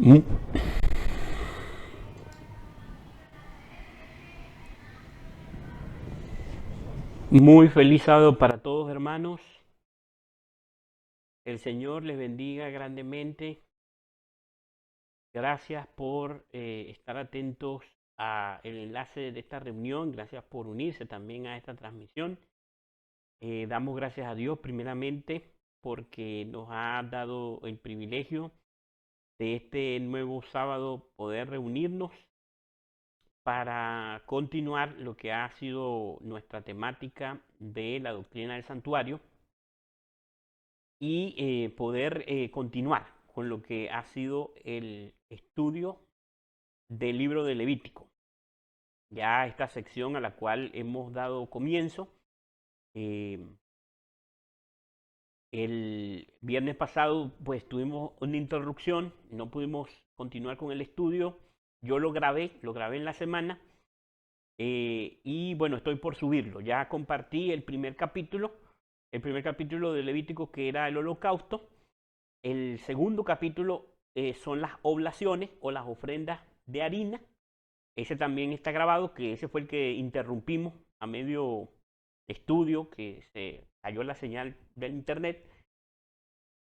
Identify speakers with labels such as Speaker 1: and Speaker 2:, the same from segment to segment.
Speaker 1: Mu- Muy feliz sábado para todos, hermanos. El Señor les bendiga grandemente. Gracias por estar atentos al enlace de esta reunión. Gracias por unirse también a esta transmisión. Damos gracias a Dios primeramente porque nos ha dado el privilegio de este nuevo sábado poder reunirnos para continuar lo que ha sido nuestra temática de la doctrina del santuario y poder continuar con lo que ha sido el estudio del libro de Levítico. Ya esta sección a la cual hemos dado comienzo. eh, el viernes pasado pues tuvimos una interrupción, no pudimos continuar con el estudio. Yo lo grabé en la semana y bueno, estoy por subirlo. Ya compartí el primer capítulo de Levítico, que era el holocausto. El segundo capítulo son las oblaciones o las ofrendas de harina. Ese también está grabado, que ese fue el que interrumpimos a medio estudio, que se cayó la señal del internet.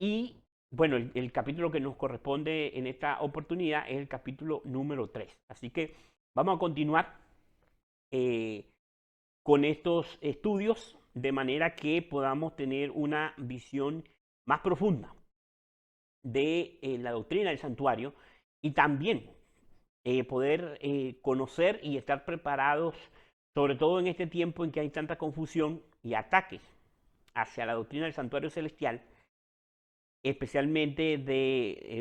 Speaker 1: Y bueno, el capítulo que nos corresponde en esta oportunidad es el capítulo número 3. Así que vamos a continuar eh, con estos estudios de manera que podamos tener una visión más profunda de la doctrina del santuario y también poder conocer y estar preparados, sobre todo en este tiempo en que hay tanta confusión y ataques hacia la doctrina del santuario celestial, especialmente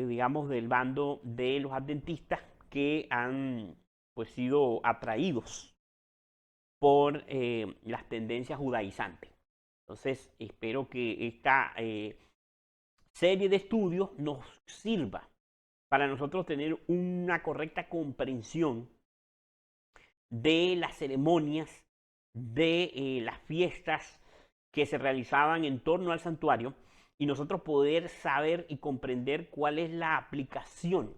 Speaker 1: digamos, del bando de los adventistas que han pues sido atraídos por las tendencias judaizantes. Entonces, espero que esta serie de estudios nos sirva para nosotros tener una correcta comprensión de las ceremonias, de las fiestas que se realizaban en torno al santuario y nosotros poder saber y comprender cuál es la aplicación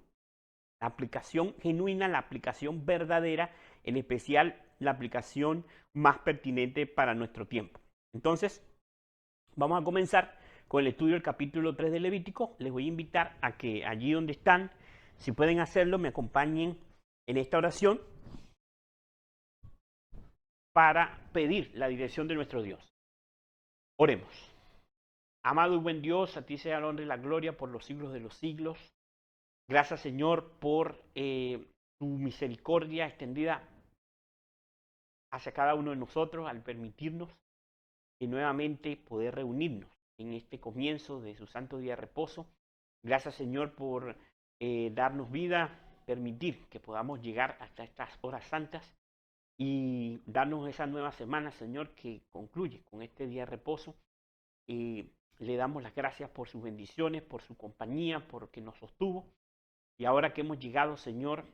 Speaker 1: genuina, la aplicación verdadera, en especial la aplicación más pertinente para nuestro tiempo. Entonces, vamos a comenzar con el estudio del capítulo 3 de Levítico. Les voy a invitar a que allí donde están, si pueden hacerlo, me acompañen en esta oración para pedir la dirección de nuestro Dios. Oremos. Amado y buen Dios, a ti sea la honra y la gloria por los siglos de los siglos. Gracias, Señor, por tu misericordia extendida hacia cada uno de nosotros al permitirnos nuevamente poder reunirnos en este comienzo de su santo día de reposo. Gracias, Señor, por darnos vida, permitir que podamos llegar hasta estas horas santas y darnos esa nueva semana, Señor, que concluye con este día de reposo. Y le damos las gracias por sus bendiciones, por su compañía, porque nos sostuvo. Y ahora que hemos llegado, Señor,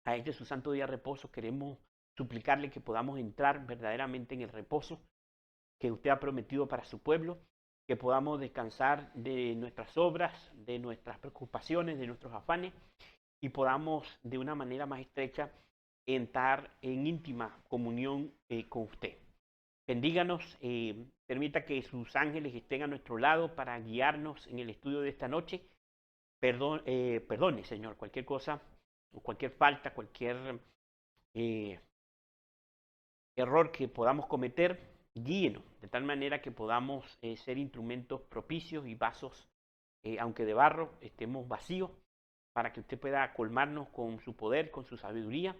Speaker 1: a este su santo día de reposo, queremos suplicarle que podamos entrar verdaderamente en el reposo que usted ha prometido para su pueblo, que podamos descansar de nuestras obras, de nuestras preocupaciones, de nuestros afanes, y podamos de una manera más estrecha entrar en íntima comunión con usted. Bendíganos, permita que sus ángeles estén a nuestro lado para guiarnos en el estudio de esta noche. Perdone, Señor, cualquier cosa, cualquier falta, cualquier error que podamos cometer, guíenos, de tal manera que podamos ser instrumentos propicios y vasos, aunque de barro, estemos vacíos, para que usted pueda colmarnos con su poder, con su sabiduría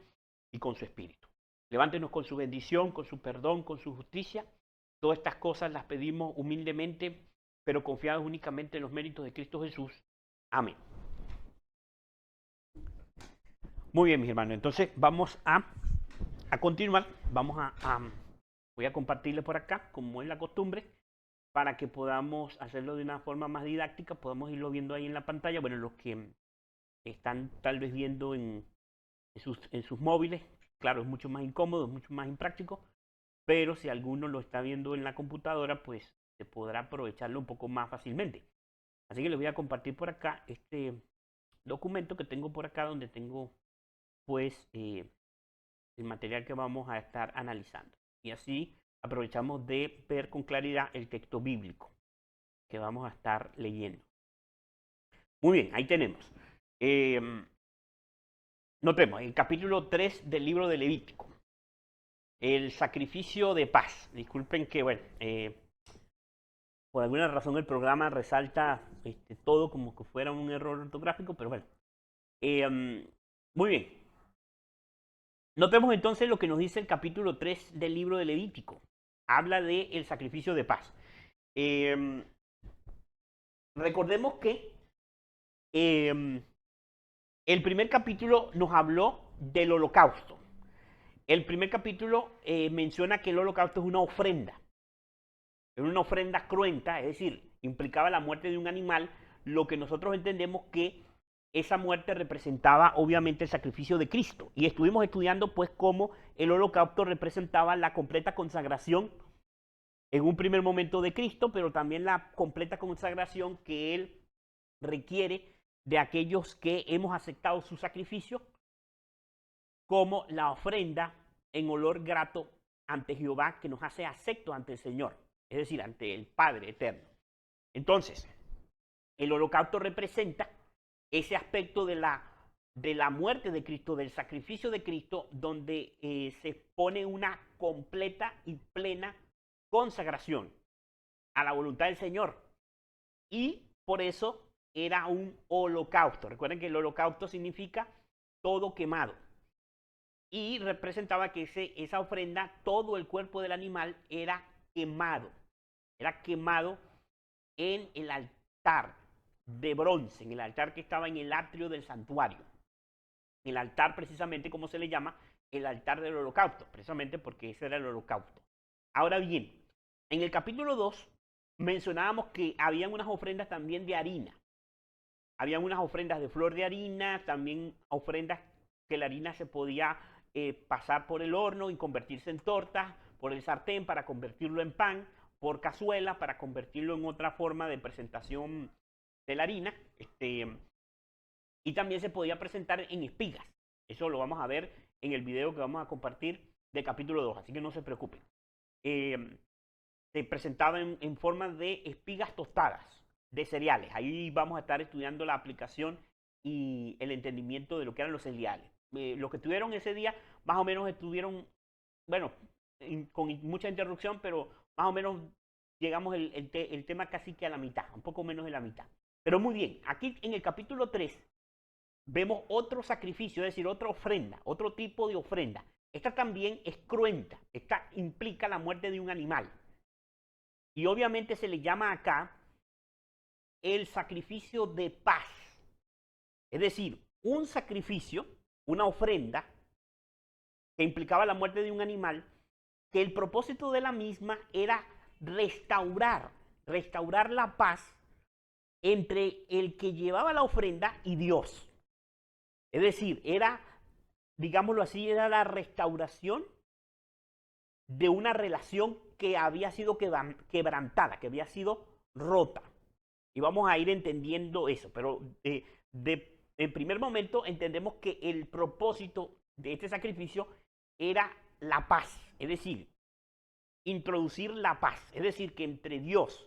Speaker 1: y con su espíritu. Levántenos con su bendición, con su perdón, con su justicia. Todas estas cosas las pedimos humildemente, pero confiados únicamente en los méritos de Cristo Jesús. Amén. Muy bien, mis hermanos. Entonces vamos a continuar. Voy a compartirles por acá, como es la costumbre, para que podamos hacerlo de una forma más didáctica. Podamos irlo viendo ahí en la pantalla. Bueno, los que están tal vez viendo en sus móviles, claro, es mucho más incómodo, es mucho más impráctico, pero si alguno lo está viendo en la computadora, pues se podrá aprovecharlo un poco más fácilmente. Así que les voy a compartir por acá este documento que tengo por acá donde tengo pues el material que vamos a estar analizando. Y así aprovechamos de ver con claridad el texto bíblico que vamos a estar leyendo. Muy bien, ahí tenemos. Notemos, el capítulo 3 del libro de Levítico. El sacrificio de paz. Disculpen que, bueno, por alguna razón el programa resalta todo como que fuera un error ortográfico, pero bueno. Muy bien. Notemos entonces lo que nos dice el capítulo 3 del libro de Levítico. Habla del sacrificio de paz. Recordemos que el primer capítulo nos habló del holocausto. El primer capítulo menciona que el holocausto es una ofrenda. Es una ofrenda cruenta, es decir, implicaba la muerte de un animal, lo que nosotros entendemos que esa muerte representaba obviamente el sacrificio de Cristo. Y estuvimos estudiando pues cómo el holocausto representaba la completa consagración en un primer momento de Cristo, pero también la completa consagración que Él requiere de aquellos que hemos aceptado su sacrificio como la ofrenda en olor grato ante Jehová que nos hace acepto ante el Señor, es decir, ante el Padre eterno. Entonces, el holocausto representa ese aspecto de la muerte de Cristo, del sacrificio de Cristo, donde se pone una completa y plena consagración a la voluntad del Señor. Y por eso era un holocausto. Recuerden que el holocausto significa todo quemado. Y representaba que esa ofrenda, todo el cuerpo del animal era quemado. Era quemado en el altar de bronce, en el altar que estaba en el atrio del santuario. El altar precisamente, como se le llama, el altar del holocausto, precisamente porque ese era el holocausto. Ahora bien, en el capítulo 2 mencionábamos que habían unas ofrendas también de harina. Habían unas ofrendas de flor de harina, también ofrendas que la harina se podía pasar por el horno y convertirse en tortas, por el sartén para convertirlo en pan, por cazuela para convertirlo en otra forma de presentación de la harina. Y también se podía presentar en espigas. Eso lo vamos a ver en el video que vamos a compartir del capítulo 2, así que no se preocupen. Se presentaba en forma de espigas tostadas, de cereales. Ahí vamos a estar estudiando la aplicación y el entendimiento de lo que eran los cereales. Los que estuvieron ese día, más o menos estuvieron, bueno, con mucha interrupción, pero más o menos llegamos el tema casi que a la mitad, un poco menos de la mitad. Pero muy bien, aquí en el capítulo 3 vemos otro sacrificio, es decir, otra ofrenda, otro tipo de ofrenda. Esta también es cruenta, esta implica la muerte de un animal. Y obviamente se le llama acá el sacrificio de paz. Es decir, un sacrificio, una ofrenda que implicaba la muerte de un animal, que el propósito de la misma era restaurar la paz entre el que llevaba la ofrenda y Dios. Es decir, era, digámoslo así, era la restauración de una relación que había sido quebrantada, que había sido rota. Y vamos a ir entendiendo eso, pero en primer momento entendemos que el propósito de este sacrificio era la paz, es decir, introducir la paz, es decir, que entre Dios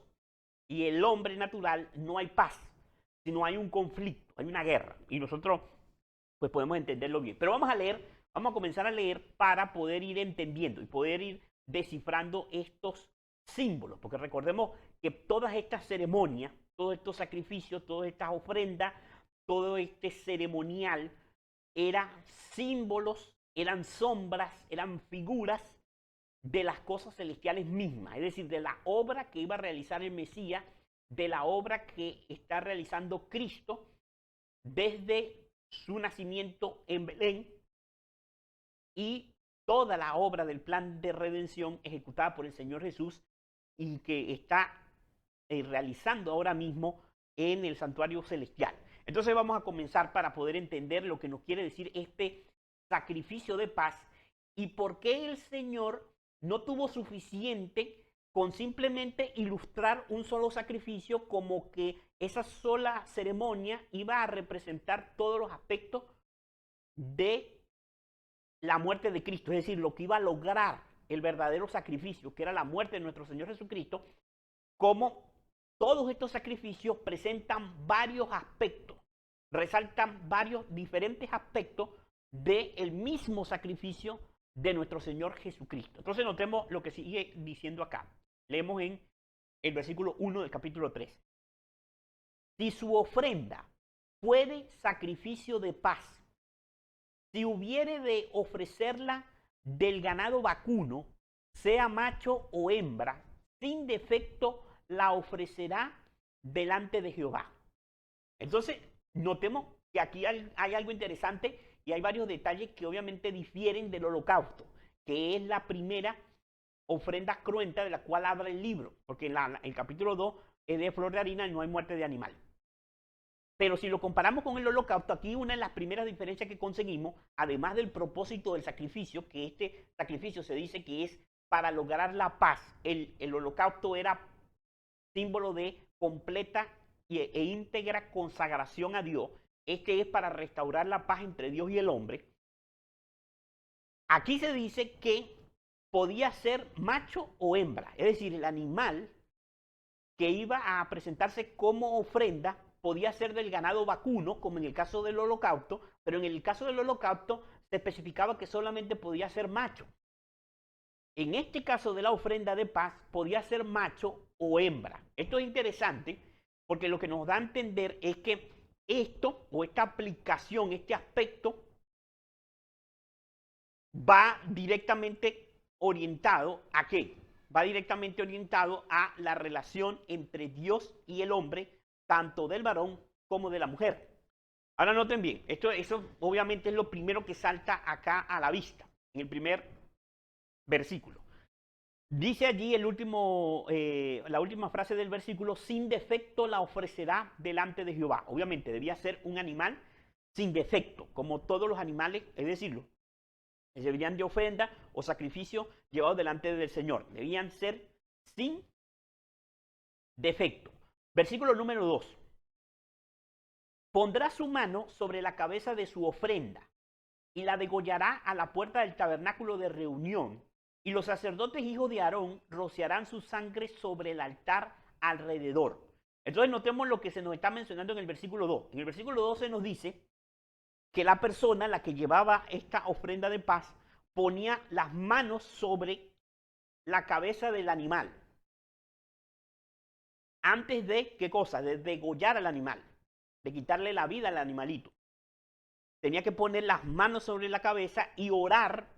Speaker 1: y el hombre natural no hay paz, sino hay un conflicto, hay una guerra, y nosotros pues podemos entenderlo bien. Pero vamos a comenzar a leer para poder ir entendiendo y poder ir descifrando estos símbolos, porque recordemos que todas estas ceremonias, todos estos sacrificios, todas estas ofrendas, todo este ceremonial eran símbolos, eran sombras, eran figuras de las cosas celestiales mismas, es decir, de la obra que iba a realizar el Mesías, de la obra que está realizando Cristo desde su nacimiento en Belén y toda la obra del plan de redención ejecutada por el Señor Jesús y que está realizando ahora mismo en el santuario celestial. Entonces vamos a comenzar para poder entender lo que nos quiere decir este sacrificio de paz y por qué el Señor no tuvo suficiente con simplemente ilustrar un solo sacrificio, como que esa sola ceremonia iba a representar todos los aspectos de la muerte de Cristo, es decir, lo que iba a lograr el verdadero sacrificio, que era la muerte de nuestro Señor Jesucristo. Como todos estos sacrificios presentan varios aspectos, resaltan varios diferentes aspectos del mismo sacrificio de nuestro Señor Jesucristo. Entonces notemos lo que sigue diciendo acá. Leemos en el versículo 1 del capítulo 3. Si su ofrenda fuere sacrificio de paz, si hubiere de ofrecerla del ganado vacuno, sea macho o hembra, sin defecto la ofrecerá delante de Jehová. Entonces, notemos que aquí hay algo interesante y hay varios detalles que obviamente difieren del holocausto, que es la primera ofrenda cruenta de la cual habla el libro, porque en el capítulo 2 es de flor de harina y no hay muerte de animal. Pero si lo comparamos con el holocausto, aquí una de las primeras diferencias que conseguimos, además del propósito del sacrificio, que este sacrificio se dice que es para lograr la paz. El holocausto era símbolo de completa e íntegra consagración a Dios. Este es para restaurar la paz entre Dios y el hombre. Aquí se dice que podía ser macho o hembra, es decir, el animal que iba a presentarse como ofrenda podía ser del ganado vacuno, como en el caso del holocausto, pero en el caso del holocausto se especificaba que solamente podía ser macho. En este caso de la ofrenda de paz, podía ser macho o hembra. Esto es interesante porque lo que nos da a entender es que esto, o esta aplicación, este aspecto, va directamente orientado ¿a qué? Va directamente orientado a la relación entre Dios y el hombre, tanto del varón como de la mujer. Ahora noten bien, eso obviamente es lo primero que salta acá a la vista, en el primer versículo. Dice allí la última frase del versículo: sin defecto la ofrecerá delante de Jehová. Obviamente debía ser un animal sin defecto, como todos los animales, es decirlo, que servían de ofrenda o sacrificio llevados delante del Señor. Debían ser sin defecto. Versículo número 2. Pondrá su mano sobre la cabeza de su ofrenda y la degollará a la puerta del tabernáculo de reunión, y los sacerdotes hijos de Aarón rociarán su sangre sobre el altar alrededor. Entonces notemos lo que se nos está mencionando en el versículo 2. En el versículo 2 se nos dice que la persona, la que llevaba esta ofrenda de paz, ponía las manos sobre la cabeza del animal. Antes de, ¿qué cosa? De degollar al animal, de quitarle la vida al animalito. Tenía que poner las manos sobre la cabeza y orarle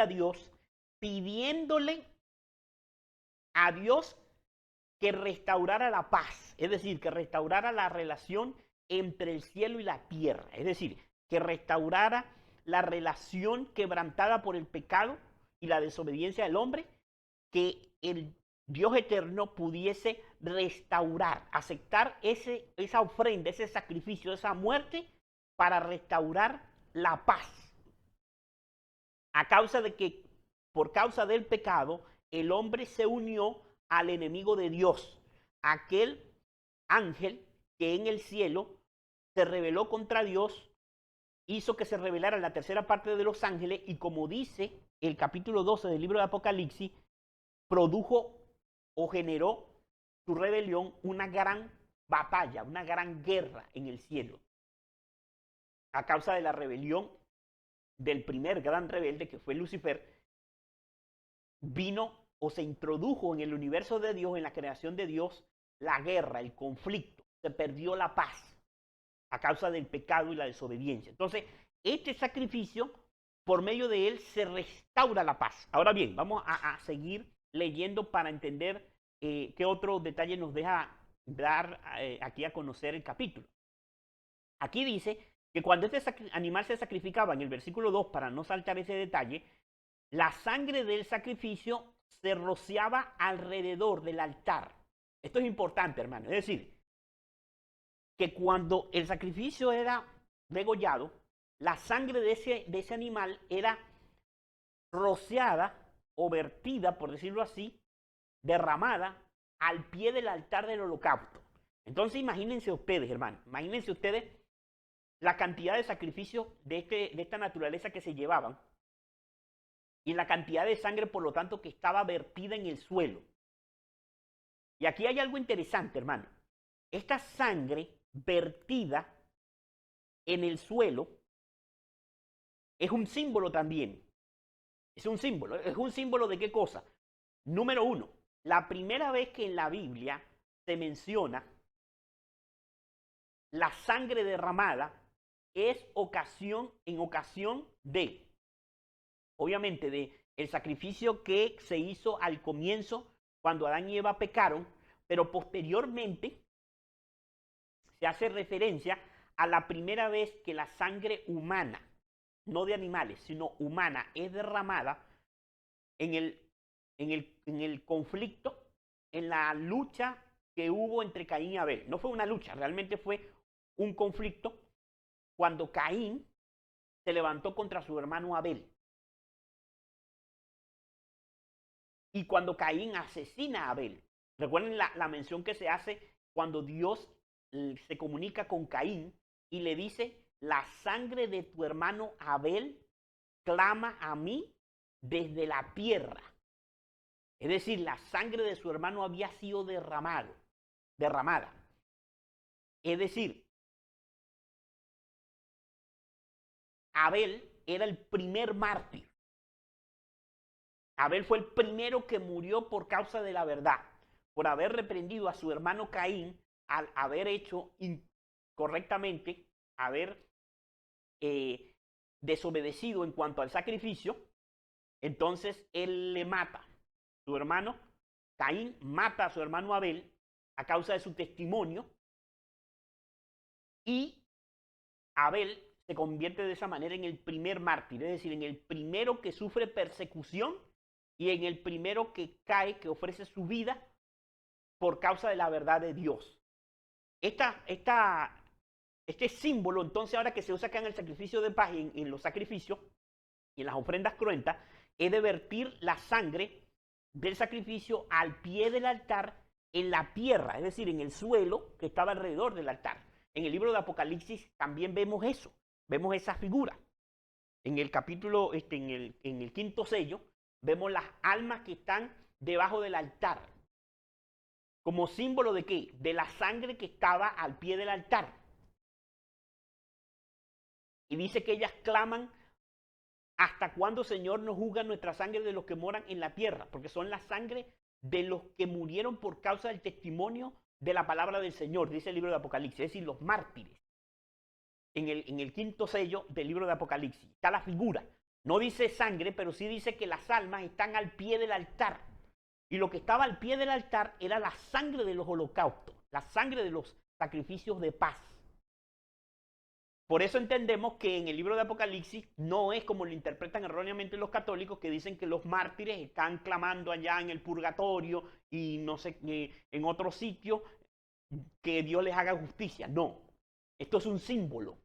Speaker 1: a Dios, pidiéndole a Dios que restaurara la paz, es decir, que restaurara la relación entre el cielo y la tierra, es decir, que restaurara la relación quebrantada por el pecado y la desobediencia del hombre, que el Dios eterno pudiese restaurar, aceptar esa ofrenda, ese sacrificio, esa muerte, para restaurar la paz. A causa de que, por causa del pecado, el hombre se unió al enemigo de Dios, aquel ángel que en el cielo se rebeló contra Dios, hizo que se rebelara la tercera parte de los ángeles, y como dice el capítulo 12 del libro de Apocalipsis, produjo o generó su rebelión una gran batalla, una gran guerra en el cielo. A causa de la rebelión del primer gran rebelde, que fue Lucifer, vino o se introdujo en el universo de Dios, en la creación de Dios, la guerra, el conflicto. Se perdió la paz a causa del pecado y la desobediencia. Entonces, este sacrificio, por medio de él, se restaura la paz. Ahora bien, vamos a seguir leyendo para entender qué otro detalle nos deja dar aquí a conocer el capítulo. Aquí dice que cuando este animal se sacrificaba, en el versículo 2, para no saltar ese detalle, la sangre del sacrificio se rociaba alrededor del altar. Esto es importante, hermano. Es decir, que cuando el sacrificio era degollado, la sangre de ese animal era rociada o vertida, por decirlo así, derramada al pie del altar del holocausto. Entonces imagínense ustedes, hermanos, imagínense ustedes la cantidad de sacrificios de esta naturaleza que se llevaban y la cantidad de sangre, por lo tanto, que estaba vertida en el suelo. Y aquí hay algo interesante, hermano. Esta sangre vertida en el suelo es un símbolo también. Es un símbolo. ¿Es un símbolo de qué cosa? Número uno, la primera vez que en la Biblia se menciona la sangre derramada es en ocasión de, obviamente, de el sacrificio que se hizo al comienzo cuando Adán y Eva pecaron, pero posteriormente se hace referencia a la primera vez que la sangre humana, no de animales, sino humana, es derramada en el conflicto, en la lucha que hubo entre Caín y Abel. No fue una lucha, realmente fue un conflicto cuando Caín se levantó contra su hermano Abel. Y cuando Caín asesina a Abel. Recuerden la mención que se hace cuando Dios se comunica con Caín y le dice, la sangre de tu hermano Abel clama a mí desde la tierra. Es decir, la sangre de su hermano había sido derramada. Es decir, Abel era el primer mártir. Abel fue el primero que murió por causa de la verdad, por haber reprendido a su hermano Caín al haber hecho incorrectamente, haber desobedecido en cuanto al sacrificio. Entonces él le mata. Su hermano Caín mata a su hermano Abel a causa de su testimonio y Abel se convierte de esa manera en el primer mártir, es decir, en el primero que sufre persecución y en el primero que cae, que ofrece su vida por causa de la verdad de Dios. Este símbolo, entonces, ahora que se usa acá en el sacrificio de paz, en los sacrificios y en las ofrendas cruentas, es de vertir la sangre del sacrificio al pie del altar en la tierra, es decir, en el suelo que estaba alrededor del altar. En el libro de Apocalipsis también vemos eso, vemos esa figura. En el capítulo, en el quinto sello, vemos las almas que están debajo del altar. ¿Como símbolo de qué? De la sangre que estaba al pie del altar. Y dice que ellas claman, ¿hasta cuándo, Señor, nos juzga nuestra sangre de los que moran en la tierra? Porque son la sangre de los que murieron por causa del testimonio de la palabra del Señor, dice el libro de Apocalipsis, es decir, los mártires. En el quinto sello del libro de Apocalipsis está la figura. No dice sangre, pero sí dice que las almas están al pie del altar. Y lo que estaba al pie del altar era la sangre de los holocaustos, la sangre de los sacrificios de paz. Por eso entendemos que en el libro de Apocalipsis no es como lo interpretan erróneamente los católicos, que dicen que los mártires están clamando allá en el purgatorio y no sé, en otro sitio, que Dios les haga justicia. No, esto es un símbolo.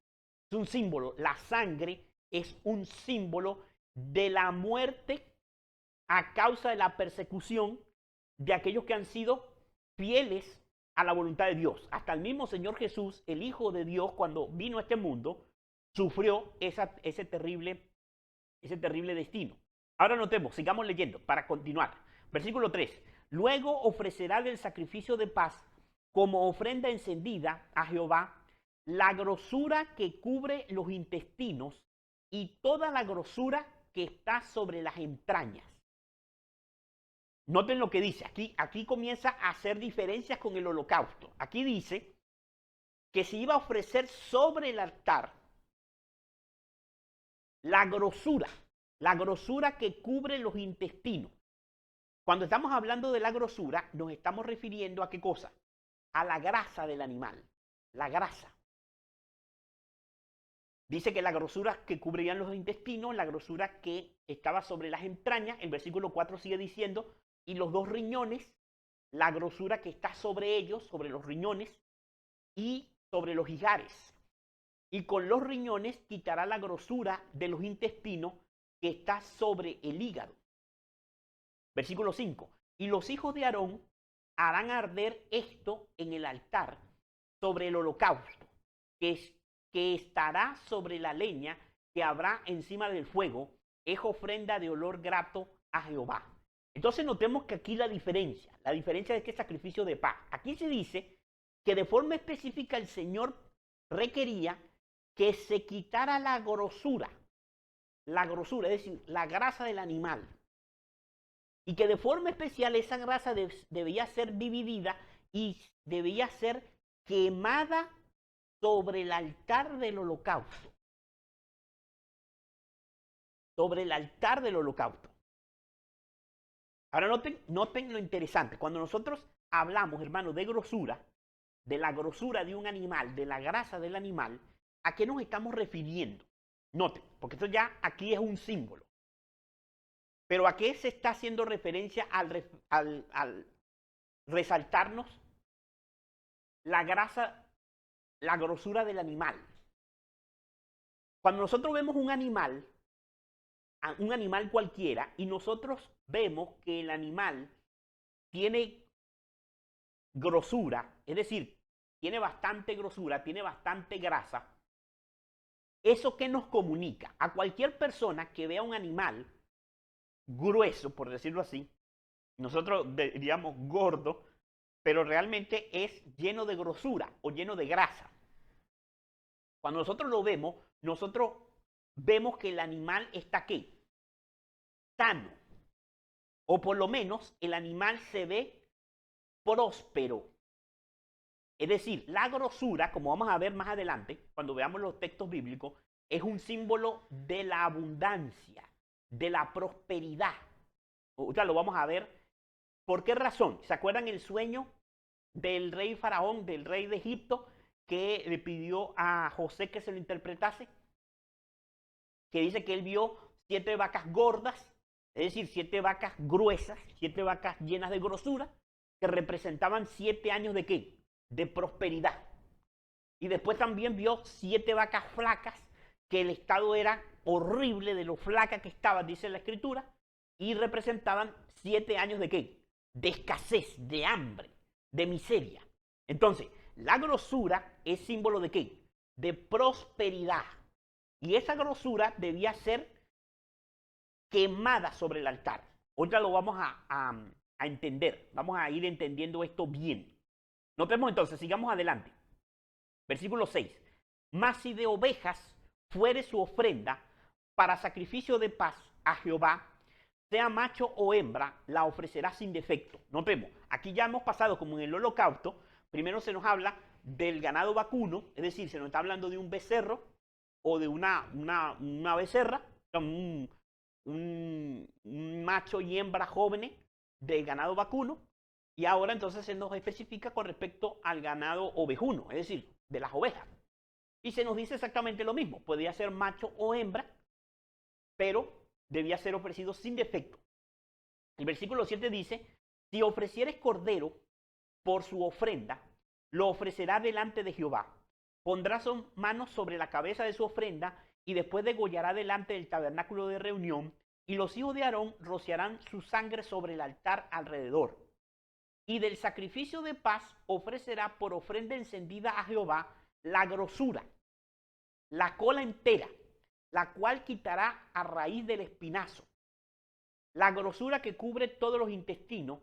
Speaker 1: Es un símbolo. La sangre es un símbolo de la muerte a causa de la persecución de aquellos que han sido fieles a la voluntad de Dios. Hasta el mismo Señor Jesús, el Hijo de Dios, cuando vino a este mundo, sufrió ese terrible destino. Ahora notemos, sigamos leyendo para continuar. Versículo 3. Luego ofrecerá del sacrificio de paz como ofrenda encendida a Jehová la grosura que cubre los intestinos y toda la grosura que está sobre las entrañas. Noten lo que dice, aquí comienza a hacer diferencias con el holocausto. Aquí dice que se iba a ofrecer sobre el altar la grosura que cubre los intestinos. Cuando estamos hablando de la grosura, nos estamos refiriendo a qué cosa? A la grasa del animal, la grasa. Dice que la grosura que cubrían los intestinos, la grosura que estaba sobre las entrañas, el versículo 4 sigue diciendo, y los dos riñones, la grosura que está sobre ellos, sobre los riñones y sobre los ijares. Y con los riñones quitará la grosura de los intestinos que está sobre el hígado. Versículo 5. Y los hijos de Aarón harán arder esto en el altar sobre el holocausto, que estará sobre la leña que habrá encima del fuego, es ofrenda de olor grato a Jehová. Entonces notemos que aquí la diferencia es que es sacrificio de paz. Aquí se dice que de forma específica el Señor requería que se quitara la grosura, es decir, la grasa del animal. Y que de forma especial esa grasa debía ser dividida y debía ser quemada sobre el altar del holocausto. Sobre el altar del holocausto. Ahora noten lo interesante. Cuando nosotros hablamos, hermanos, de grosura, de la grosura de un animal, de la grasa del animal, ¿a qué nos estamos refiriendo? Noten, porque esto ya aquí es un símbolo. Pero ¿a qué se está haciendo referencia al resaltarnos la grasa, la grosura del animal? Cuando nosotros vemos un animal cualquiera, y nosotros vemos que el animal tiene grosura, es decir, tiene bastante grosura, tiene bastante grasa, ¿eso qué nos comunica? A cualquier persona que vea un animal grueso, por decirlo así, nosotros diríamos gordo, pero realmente es lleno de grosura o lleno de grasa. Cuando nosotros lo vemos, nosotros vemos que el animal está ¿qué? Sano. O por lo menos el animal se ve próspero. Es decir, la grosura, como vamos a ver más adelante, cuando veamos los textos bíblicos, es un símbolo de la abundancia, de la prosperidad. O sea, lo vamos a ver. ¿Por qué razón? ¿Se acuerdan el sueño del rey Faraón, del rey de Egipto, que le pidió a José que se lo interpretase? Que dice que él vio 7 vacas gordas, es decir, 7 vacas gruesas, 7 vacas llenas de grosura, que representaban 7 años de ¿qué? De prosperidad. Y después también vio 7 vacas flacas, que el estado era horrible de lo flaca que estaban, dice la escritura, y representaban 7 años de ¿qué? De escasez, de hambre, de miseria. Entonces, la grosura es símbolo de ¿qué? De prosperidad. Y esa grosura debía ser quemada sobre el altar. Ahorita lo vamos a entender. Vamos a ir entendiendo esto bien. Notemos entonces, sigamos adelante. Versículo 6. Mas si de ovejas fuere su ofrenda para sacrificio de paz a Jehová, sea macho o hembra, la ofrecerá sin defecto. Notemos, aquí ya hemos pasado como en el holocausto. Primero se nos habla del ganado vacuno, es decir, se nos está hablando de un becerro o de una becerra, un macho y hembra jóvenes del ganado vacuno. Y ahora entonces se nos especifica con respecto al ganado ovejuno, es decir, de las ovejas. Y se nos dice exactamente lo mismo, podía ser macho o hembra, pero debía ser ofrecido sin defecto. El versículo 7 dice, si ofrecieres cordero por su ofrenda, lo ofrecerá delante de Jehová. Pondrá sus manos sobre la cabeza de su ofrenda y después degollará delante del tabernáculo de reunión, y los hijos de Aarón rociarán su sangre sobre el altar alrededor. Y del sacrificio de paz ofrecerá por ofrenda encendida a Jehová la grosura, la cola entera, la cual quitará a raíz del espinazo, la grosura que cubre todos los intestinos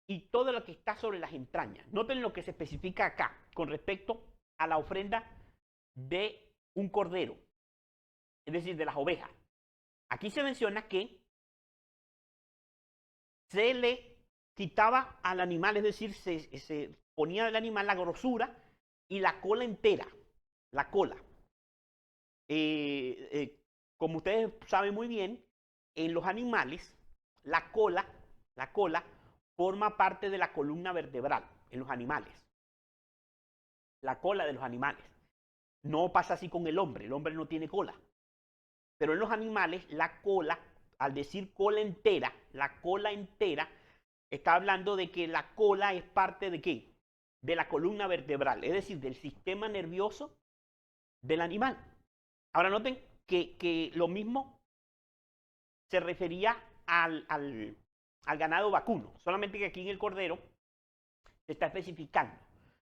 Speaker 1: y todo lo que está sobre las entrañas. Noten lo que se especifica acá con respecto a la ofrenda de un cordero, es decir, de las ovejas. Aquí se menciona que se le quitaba al animal, es decir, se ponía del animal la grosura y la cola entera, la cola. Como ustedes saben muy bien, en los animales la cola forma parte de la columna vertebral en los animales. La cola de los animales. No pasa así con el hombre no tiene cola. Pero en los animales la cola, al decir cola entera, la cola entera, está hablando de que la cola es parte de ¿qué? De la columna vertebral, es decir, del sistema nervioso del animal. Ahora noten que lo mismo se refería al al ganado vacuno, solamente que aquí en el cordero se está especificando.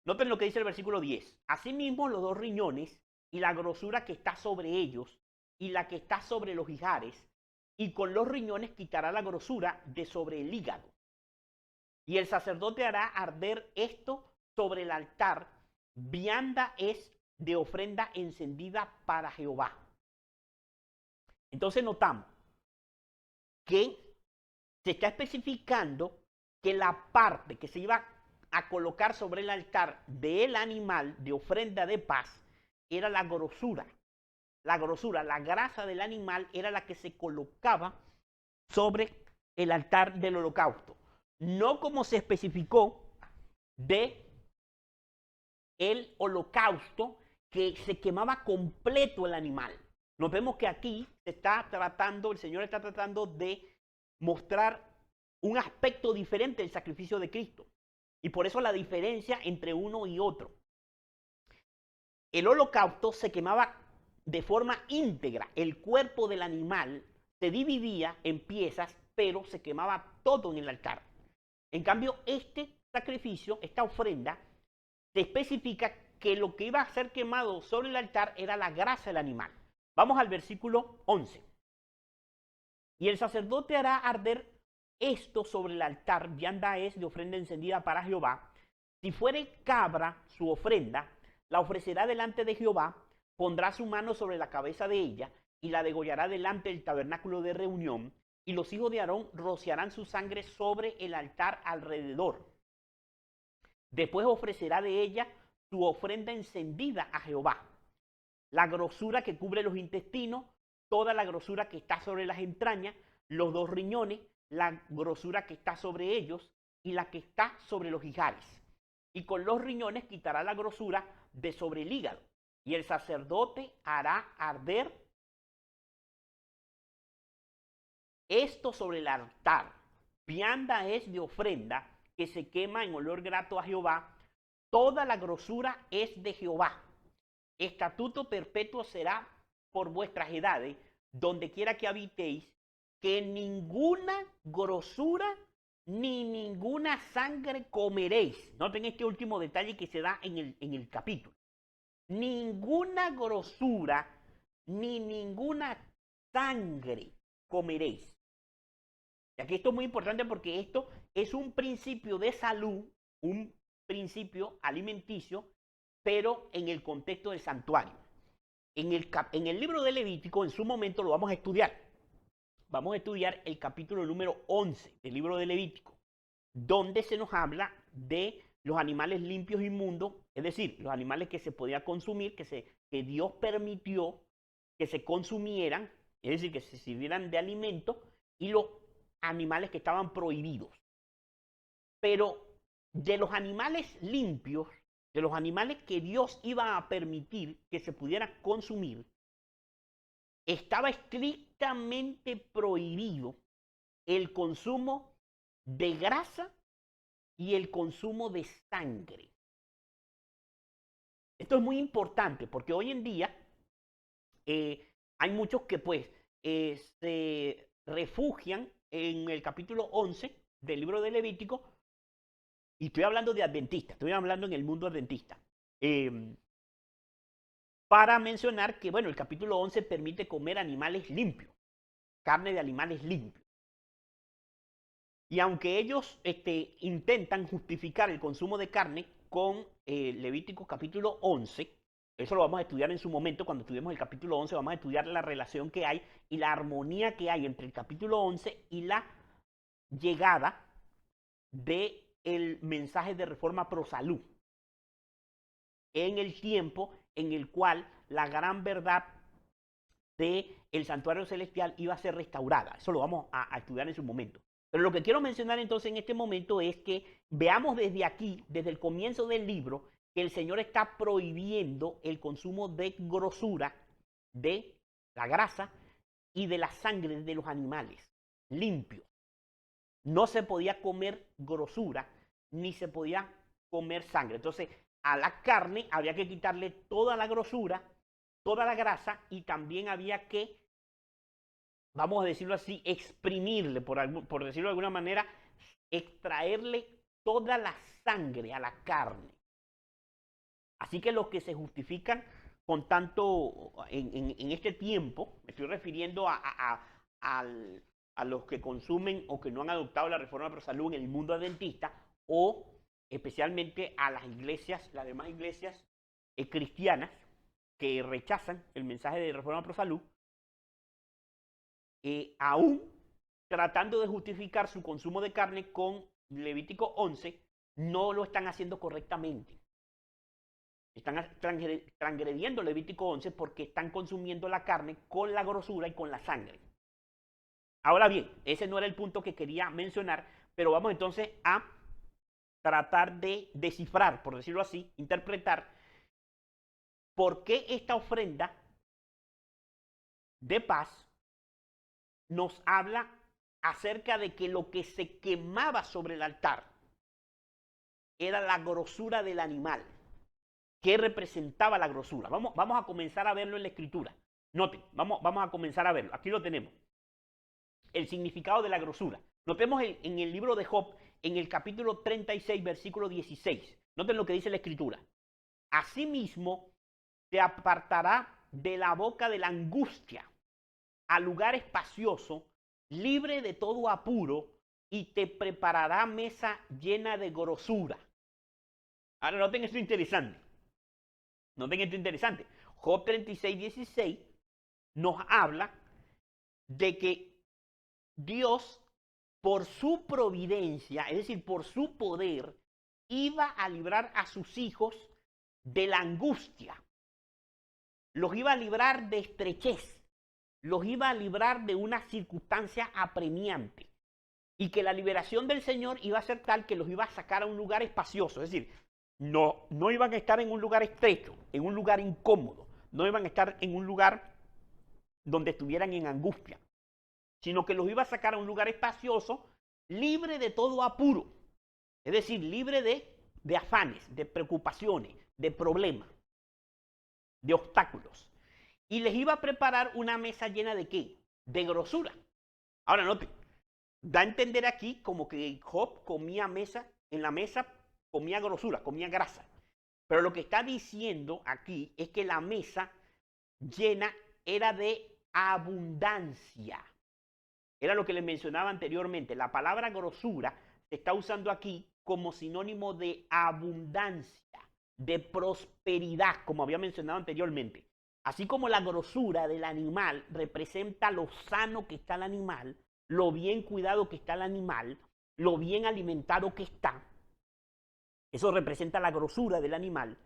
Speaker 1: Noten lo que dice el versículo 10. Asimismo, los dos riñones y la grosura que está sobre ellos y la que está sobre los ijares, y con los riñones quitará la grosura de sobre el hígado. Y el sacerdote hará arder esto sobre el altar. Vianda es de ofrenda encendida para Jehová. Entonces notamos que se está especificando que la parte que se iba a colocar sobre el altar del animal de ofrenda de paz era la grosura. La grosura, la grasa del animal era la que se colocaba sobre el altar del holocausto. No como se especificó de el holocausto, que se quemaba completo el animal. Nos vemos que aquí se está tratando, el Señor está tratando de mostrar un aspecto diferente del sacrificio de Cristo. Y por eso la diferencia entre uno y otro. El holocausto se quemaba de forma íntegra. El cuerpo del animal se dividía en piezas, pero se quemaba todo en el altar. En cambio, este sacrificio, esta ofrenda, se especifica que lo que iba a ser quemado sobre el altar era la grasa del animal. Vamos al versículo 11. Y el sacerdote hará arder esto sobre el altar, vianda es de ofrenda encendida para Jehová. Si fuere cabra su ofrenda, la ofrecerá delante de Jehová, pondrá su mano sobre la cabeza de ella y la degollará delante del tabernáculo de reunión, y los hijos de Aarón rociarán su sangre sobre el altar alrededor. Después ofrecerá de ella su ofrenda encendida a Jehová. La grosura que cubre los intestinos, toda la grosura que está sobre las entrañas, los dos riñones, la grosura que está sobre ellos y la que está sobre los ijares. Y con los riñones quitará la grosura de sobre el hígado. Y el sacerdote hará arder esto sobre el altar. Vianda es de ofrenda que se quema en olor grato a Jehová. Toda la grosura es de Jehová. Estatuto perpetuo será por vuestras edades, donde quiera que habitéis, que ninguna grosura ni ninguna sangre comeréis. Noten este último detalle que se da en el capítulo. Ninguna grosura ni ninguna sangre comeréis. Y aquí esto es muy importante porque esto es un principio de salud, un principio alimenticio, pero en el contexto del santuario. En el libro de Levítico, en su momento, lo vamos a estudiar. Vamos a estudiar el capítulo número 11 del libro de Levítico, donde se nos habla de los animales limpios e inmundos, es decir, los animales que se podían consumir, que Dios permitió que se consumieran, es decir, que se sirvieran de alimento, y los animales que estaban prohibidos. Pero de los animales limpios, de los animales que Dios iba a permitir que se pudieran consumir, estaba estrictamente prohibido el consumo de grasa y el consumo de sangre. Esto es muy importante porque hoy en día hay muchos que pues se refugian en el capítulo 11 del libro de Levítico, y estoy hablando de adventistas, estoy hablando en el mundo adventista, para mencionar que, bueno, el capítulo 11 permite comer animales limpios, carne de animales limpios. Y aunque ellos intentan justificar el consumo de carne con Levítico capítulo 11, eso lo vamos a estudiar en su momento, cuando estudiemos el capítulo 11 vamos a estudiar la relación que hay y la armonía que hay entre el capítulo 11 y la llegada del mensaje de reforma pro salud, en el tiempo en el cual la gran verdad del santuario celestial iba a ser restaurada. Eso lo vamos a estudiar en su momento. Pero lo que quiero mencionar entonces en este momento es que veamos desde aquí, desde el comienzo del libro, que el Señor está prohibiendo el consumo de grosura, de la grasa y de la sangre de los animales limpios. No se podía comer grosura ni se podía comer sangre. Entonces, a la carne había que quitarle toda la grosura, toda la grasa, y también había que vamos a decirlo así, exprimirle, por decirlo de alguna manera, extraerle toda la sangre a la carne. Así que los que se justifican con tanto en este tiempo, me estoy refiriendo a los que consumen o que no han adoptado la reforma pro salud en el mundo adventista, o especialmente a las iglesias, las demás iglesias cristianas que rechazan el mensaje de reforma pro salud, aún tratando de justificar su consumo de carne con Levítico 11, no lo están haciendo correctamente. Están transgrediendo Levítico 11 porque están consumiendo la carne con la grosura y con la sangre. Ahora bien, ese no era el punto que quería mencionar, pero vamos entonces a tratar de descifrar, por decirlo así, interpretar por qué esta ofrenda de paz nos habla acerca de que lo que se quemaba sobre el altar era la grosura del animal. ¿Qué representaba la grosura? Vamos a comenzar a verlo en la escritura. Noten, vamos a comenzar a verlo. Aquí lo tenemos. El significado de la grosura. Notemos en el libro de Job, en el capítulo 36, versículo 16. Noten lo que dice la escritura. Asimismo, te apartará de la boca de la angustia a lugar espacioso, libre de todo apuro, y te preparará mesa llena de grosura. Ahora noten esto interesante. Noten esto interesante. Job 36, 16 nos habla de que Dios, por su providencia, es decir, por su poder, iba a librar a sus hijos de la angustia. Los iba a librar de estrechez. Los iba a librar de una circunstancia apremiante. Y que la liberación del Señor iba a ser tal que los iba a sacar a un lugar espacioso. Es decir, no iban a estar en un lugar estrecho, en un lugar incómodo. No iban a estar en un lugar donde estuvieran en angustia, sino que los iba a sacar a un lugar espacioso, libre de todo apuro. Es decir, libre de afanes, de preocupaciones, de problemas, de obstáculos. Y les iba a preparar una mesa llena de ¿qué? De grosura. Ahora noten, da a entender aquí como que Job comía en la mesa comía grosura, comía grasa. Pero lo que está diciendo aquí es que la mesa llena era de abundancia. Era lo que les mencionaba anteriormente. La palabra grosura se está usando aquí como sinónimo de abundancia, de prosperidad, como había mencionado anteriormente. Así como la grosura del animal representa lo sano que está el animal, lo bien cuidado que está el animal, lo bien alimentado que está, eso representa la grosura del animal.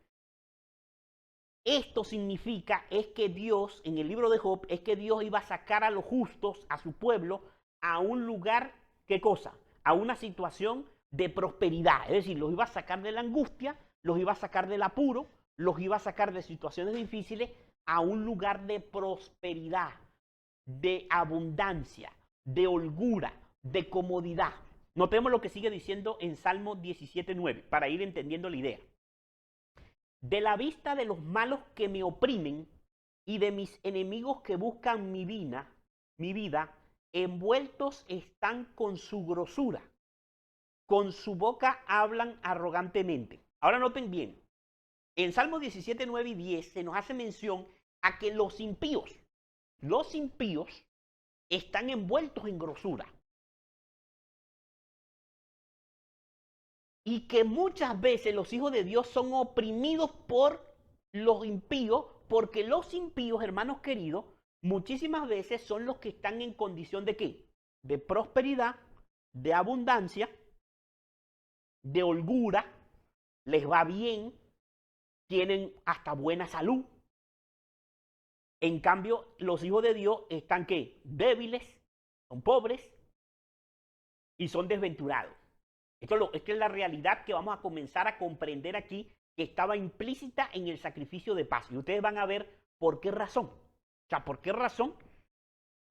Speaker 1: Esto significa es que Dios, en el libro de Job, es que Dios iba a sacar a los justos, a su pueblo, a un lugar, ¿qué cosa? A una situación de prosperidad. Es decir, los iba a sacar de la angustia, los iba a sacar del apuro, los iba a sacar de situaciones difíciles a un lugar de prosperidad, de abundancia, de holgura, de comodidad. Notemos lo que sigue diciendo en Salmo 17:9, para ir entendiendo la idea. De la vista de los malos que me oprimen y de mis enemigos que buscan mi vida, envueltos están con su grosura, con su boca hablan arrogantemente. Ahora noten bien, en Salmo 17, 9 y 10 se nos hace mención a que los impíos están envueltos en grosura. Y que muchas veces los hijos de Dios son oprimidos por los impíos, porque los impíos, hermanos queridos, muchísimas veces son los que están en condición de ¿qué? De prosperidad, de abundancia, de holgura, les va bien, tienen hasta buena salud. En cambio, los hijos de Dios están ¿qué? Débiles, son pobres y son desventurados. Esta es la realidad que vamos a comenzar a comprender aquí, que estaba implícita en el sacrificio de paz. Y ustedes van a ver por qué razón. O sea, por qué razón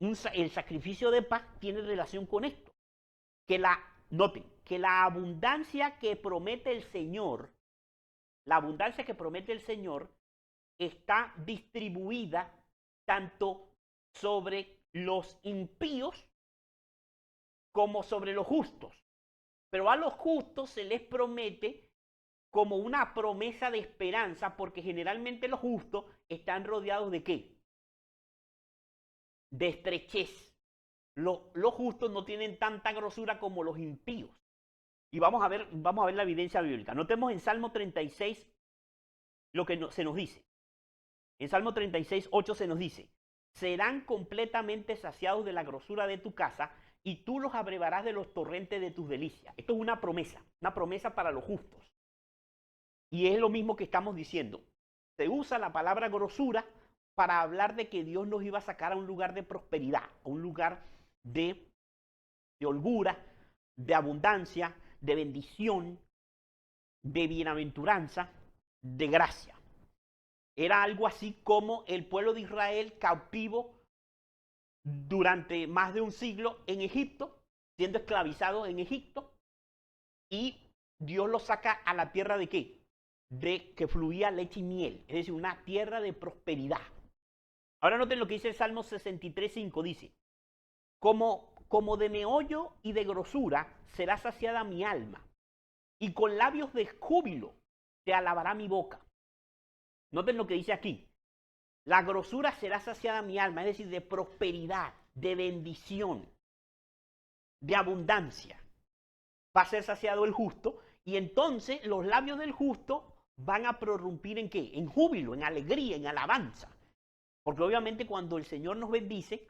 Speaker 1: el sacrificio de paz tiene relación con esto. Noten, que la abundancia que promete el Señor, está distribuida tanto sobre los impíos como sobre los justos. Pero a los justos se les promete como una promesa de esperanza, porque generalmente los justos están rodeados de ¿qué? De estrechez. Los justos no tienen tanta grosura como los impíos. Y vamos a ver la evidencia bíblica. Notemos en Salmo 36 lo que se nos dice. En Salmo 36, 8 se nos dice: serán completamente saciados de la grosura de tu casa, y tú los abrevarás de los torrentes de tus delicias. Esto es una promesa para los justos. Y es lo mismo que estamos diciendo. Se usa la palabra grosura para hablar de que Dios nos iba a sacar a un lugar de prosperidad, a un lugar de holgura, de abundancia, de bendición, de bienaventuranza, de gracia. Era algo así como el pueblo de Israel cautivo durante más de un siglo en Egipto, siendo esclavizado en Egipto, y Dios los saca a la tierra de ¿qué? De que fluía leche y miel, es decir, una tierra de prosperidad. Ahora noten lo que dice el Salmo 63:5, dice: como de meollo y de grosura será saciada mi alma, y con labios de júbilo te alabará mi boca. Noten lo que dice aquí: la grosura será saciada mi alma, es decir, de prosperidad, de bendición, de abundancia. Va a ser saciado el justo, y entonces los labios del justo van a prorrumpir ¿en qué? En júbilo, en alegría, en alabanza. Porque obviamente cuando el Señor nos bendice,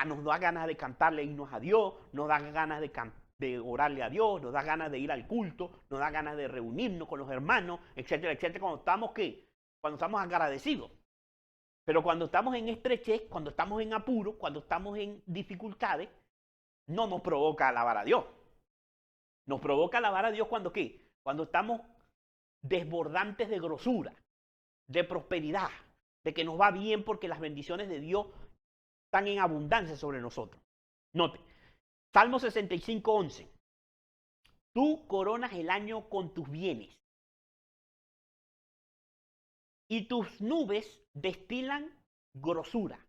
Speaker 1: nos da ganas de cantarle himnos a Dios, nos da ganas de orarle a Dios, nos da ganas de ir al culto, nos da ganas de reunirnos con los hermanos, etcétera, etcétera, cuando estamos ¿qué? Cuando estamos agradecidos. Pero cuando estamos en estrechez, cuando estamos en apuro, cuando estamos en dificultades, no nos provoca alabar a Dios. Nos provoca alabar a Dios cuando ¿qué? Cuando estamos desbordantes de grosura, de prosperidad, de que nos va bien porque las bendiciones de Dios están en abundancia sobre nosotros. Note, Salmo 65:11. Tú coronas el año con tus bienes, y tus nubes destilan grosura.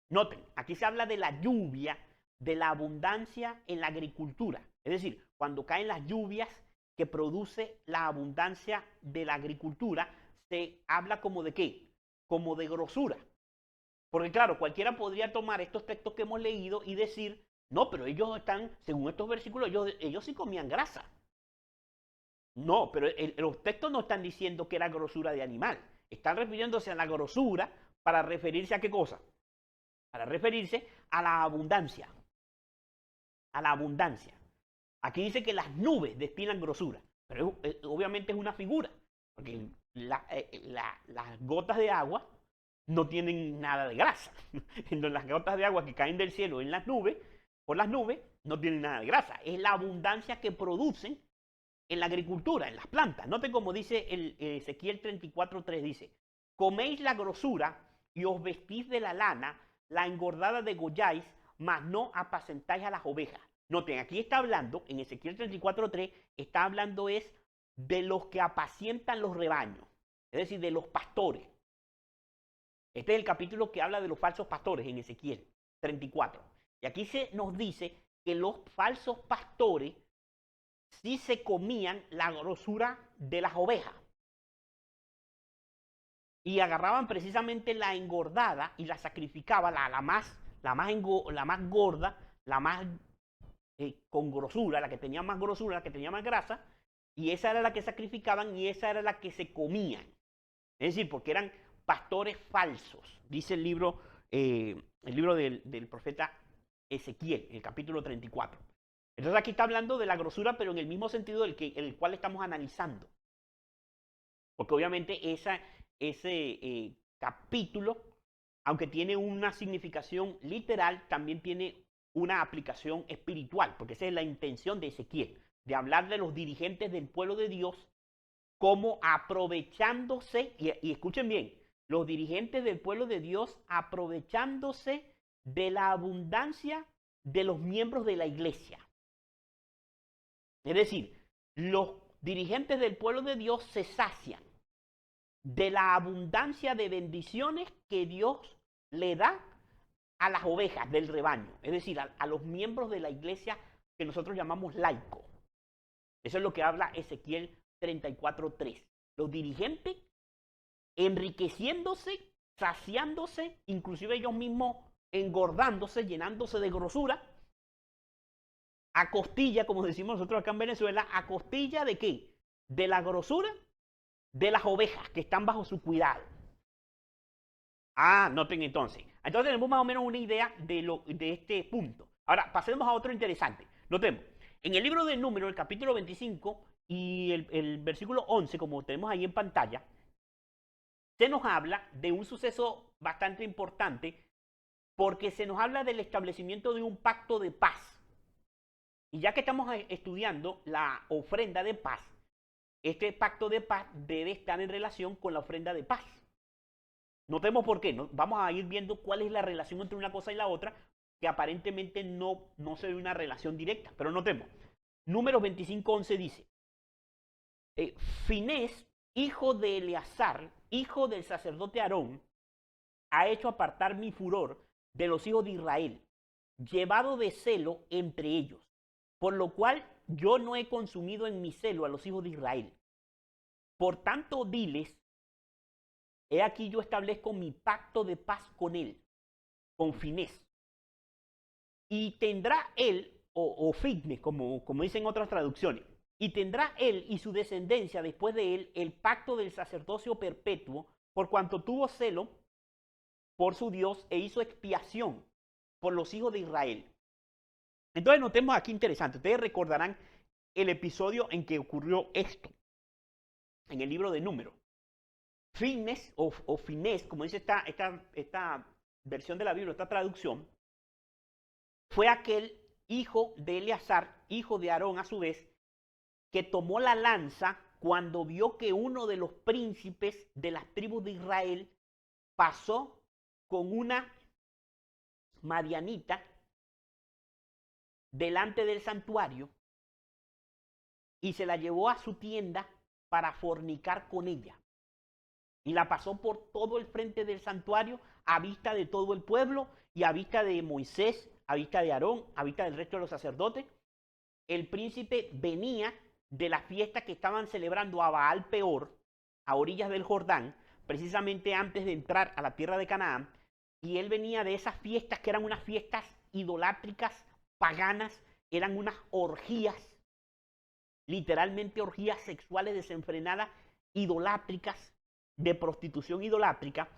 Speaker 1: Noten, aquí se habla de la lluvia, de la abundancia en la agricultura. Es decir, cuando caen las lluvias que produce la abundancia de la agricultura, se habla como de ¿qué? Como de grosura. Porque claro, cualquiera podría tomar estos textos que hemos leído y decir: no, pero ellos están, según estos versículos, ellos sí comían grasa. No, pero los textos no están diciendo que era grosura de animal. Están refiriéndose a la grosura para referirse a ¿qué cosa? Para referirse a la abundancia. A la abundancia. Aquí dice que las nubes destilan grosura, pero obviamente es una figura, porque las gotas de agua no tienen nada de grasa. Entonces, las gotas de agua que caen del cielo en las nubes, por las nubes, no tienen nada de grasa. Es la abundancia que producen en la agricultura, en las plantas. Noten como dice el Ezequiel 34:3, dice: coméis la grosura y os vestís de la lana, la engordada degolláis, mas no apacentáis a las ovejas. Noten, aquí está hablando, en Ezequiel 34:3, está hablando es de los que apacientan los rebaños, es decir, de los pastores. Este es el capítulo que habla de los falsos pastores en Ezequiel 34. Y aquí se nos dice que los falsos pastores sí se comían la grosura de las ovejas. Y agarraban precisamente la engordada y la sacrificaban, la más gorda, la más con grosura, la que tenía más grosura, la que tenía más grasa, y esa era la que sacrificaban y esa era la que se comían. Es decir, porque eran pastores falsos, dice el libro del profeta Ezequiel, el capítulo 34. Entonces aquí está hablando de la grosura, pero en el mismo sentido el cual estamos analizando. Porque obviamente ese capítulo, aunque tiene una significación literal, también tiene una aplicación espiritual, porque esa es la intención de Ezequiel, de hablar de los dirigentes del pueblo de Dios como aprovechándose, y escuchen bien, los dirigentes del pueblo de Dios aprovechándose de la abundancia de los miembros de la iglesia. Es decir, los dirigentes del pueblo de Dios se sacian de la abundancia de bendiciones que Dios le da a las ovejas del rebaño, es decir, a los miembros de la iglesia que nosotros llamamos laico. Eso es lo que habla Ezequiel 34:3. Los dirigentes enriqueciéndose, saciándose, inclusive ellos mismos engordándose, llenándose de grosura, a costilla, como decimos nosotros acá en Venezuela, ¿a costilla de qué? De la grosura de las ovejas que están bajo su cuidado. Noten entonces. Entonces tenemos más o menos una idea de este punto. Ahora, pasemos a otro interesante. Notemos, en el libro de Números, el capítulo 25 y el versículo 11, como tenemos ahí en pantalla, se nos habla de un suceso bastante importante porque se nos habla del establecimiento de un pacto de paz. Y ya que estamos estudiando la ofrenda de paz, este pacto de paz debe estar en relación con la ofrenda de paz. Notemos por qué, ¿no? Vamos a ir viendo cuál es la relación entre una cosa y la otra, que aparentemente no se ve una relación directa, pero notemos. Números 25:11 dice, Finés, hijo de Eleazar, hijo del sacerdote Aarón, ha hecho apartar mi furor de los hijos de Israel, llevado de celo entre ellos, por lo cual yo no he consumido en mi celo a los hijos de Israel. Por tanto, diles, he aquí yo establezco mi pacto de paz con él, con Finés. Y tendrá él, o Fitness, como dicen otras traducciones, y tendrá él y su descendencia después de él el pacto del sacerdocio perpetuo, por cuanto tuvo celo por su Dios e hizo expiación por los hijos de Israel. Entonces notemos aquí interesante, ustedes recordarán el episodio en que ocurrió esto, en el libro de Números. Finés o Finés, como dice esta versión de la Biblia, esta traducción, fue aquel hijo de Eleazar, hijo de Aarón a su vez, que tomó la lanza cuando vio que uno de los príncipes de las tribus de Israel pasó con una madianita delante del santuario y se la llevó a su tienda para fornicar con ella. Y la pasó por todo el frente del santuario a vista de todo el pueblo y a vista de Moisés, a vista de Aarón, a vista del resto de los sacerdotes. El príncipe venía de la fiesta que estaban celebrando a Baal Peor, a orillas del Jordán, precisamente antes de entrar a la tierra de Canaán, y él venía de esas fiestas que eran unas fiestas idolátricas, paganas, eran unas orgías, literalmente orgías sexuales desenfrenadas, idolátricas, de prostitución idolátrica,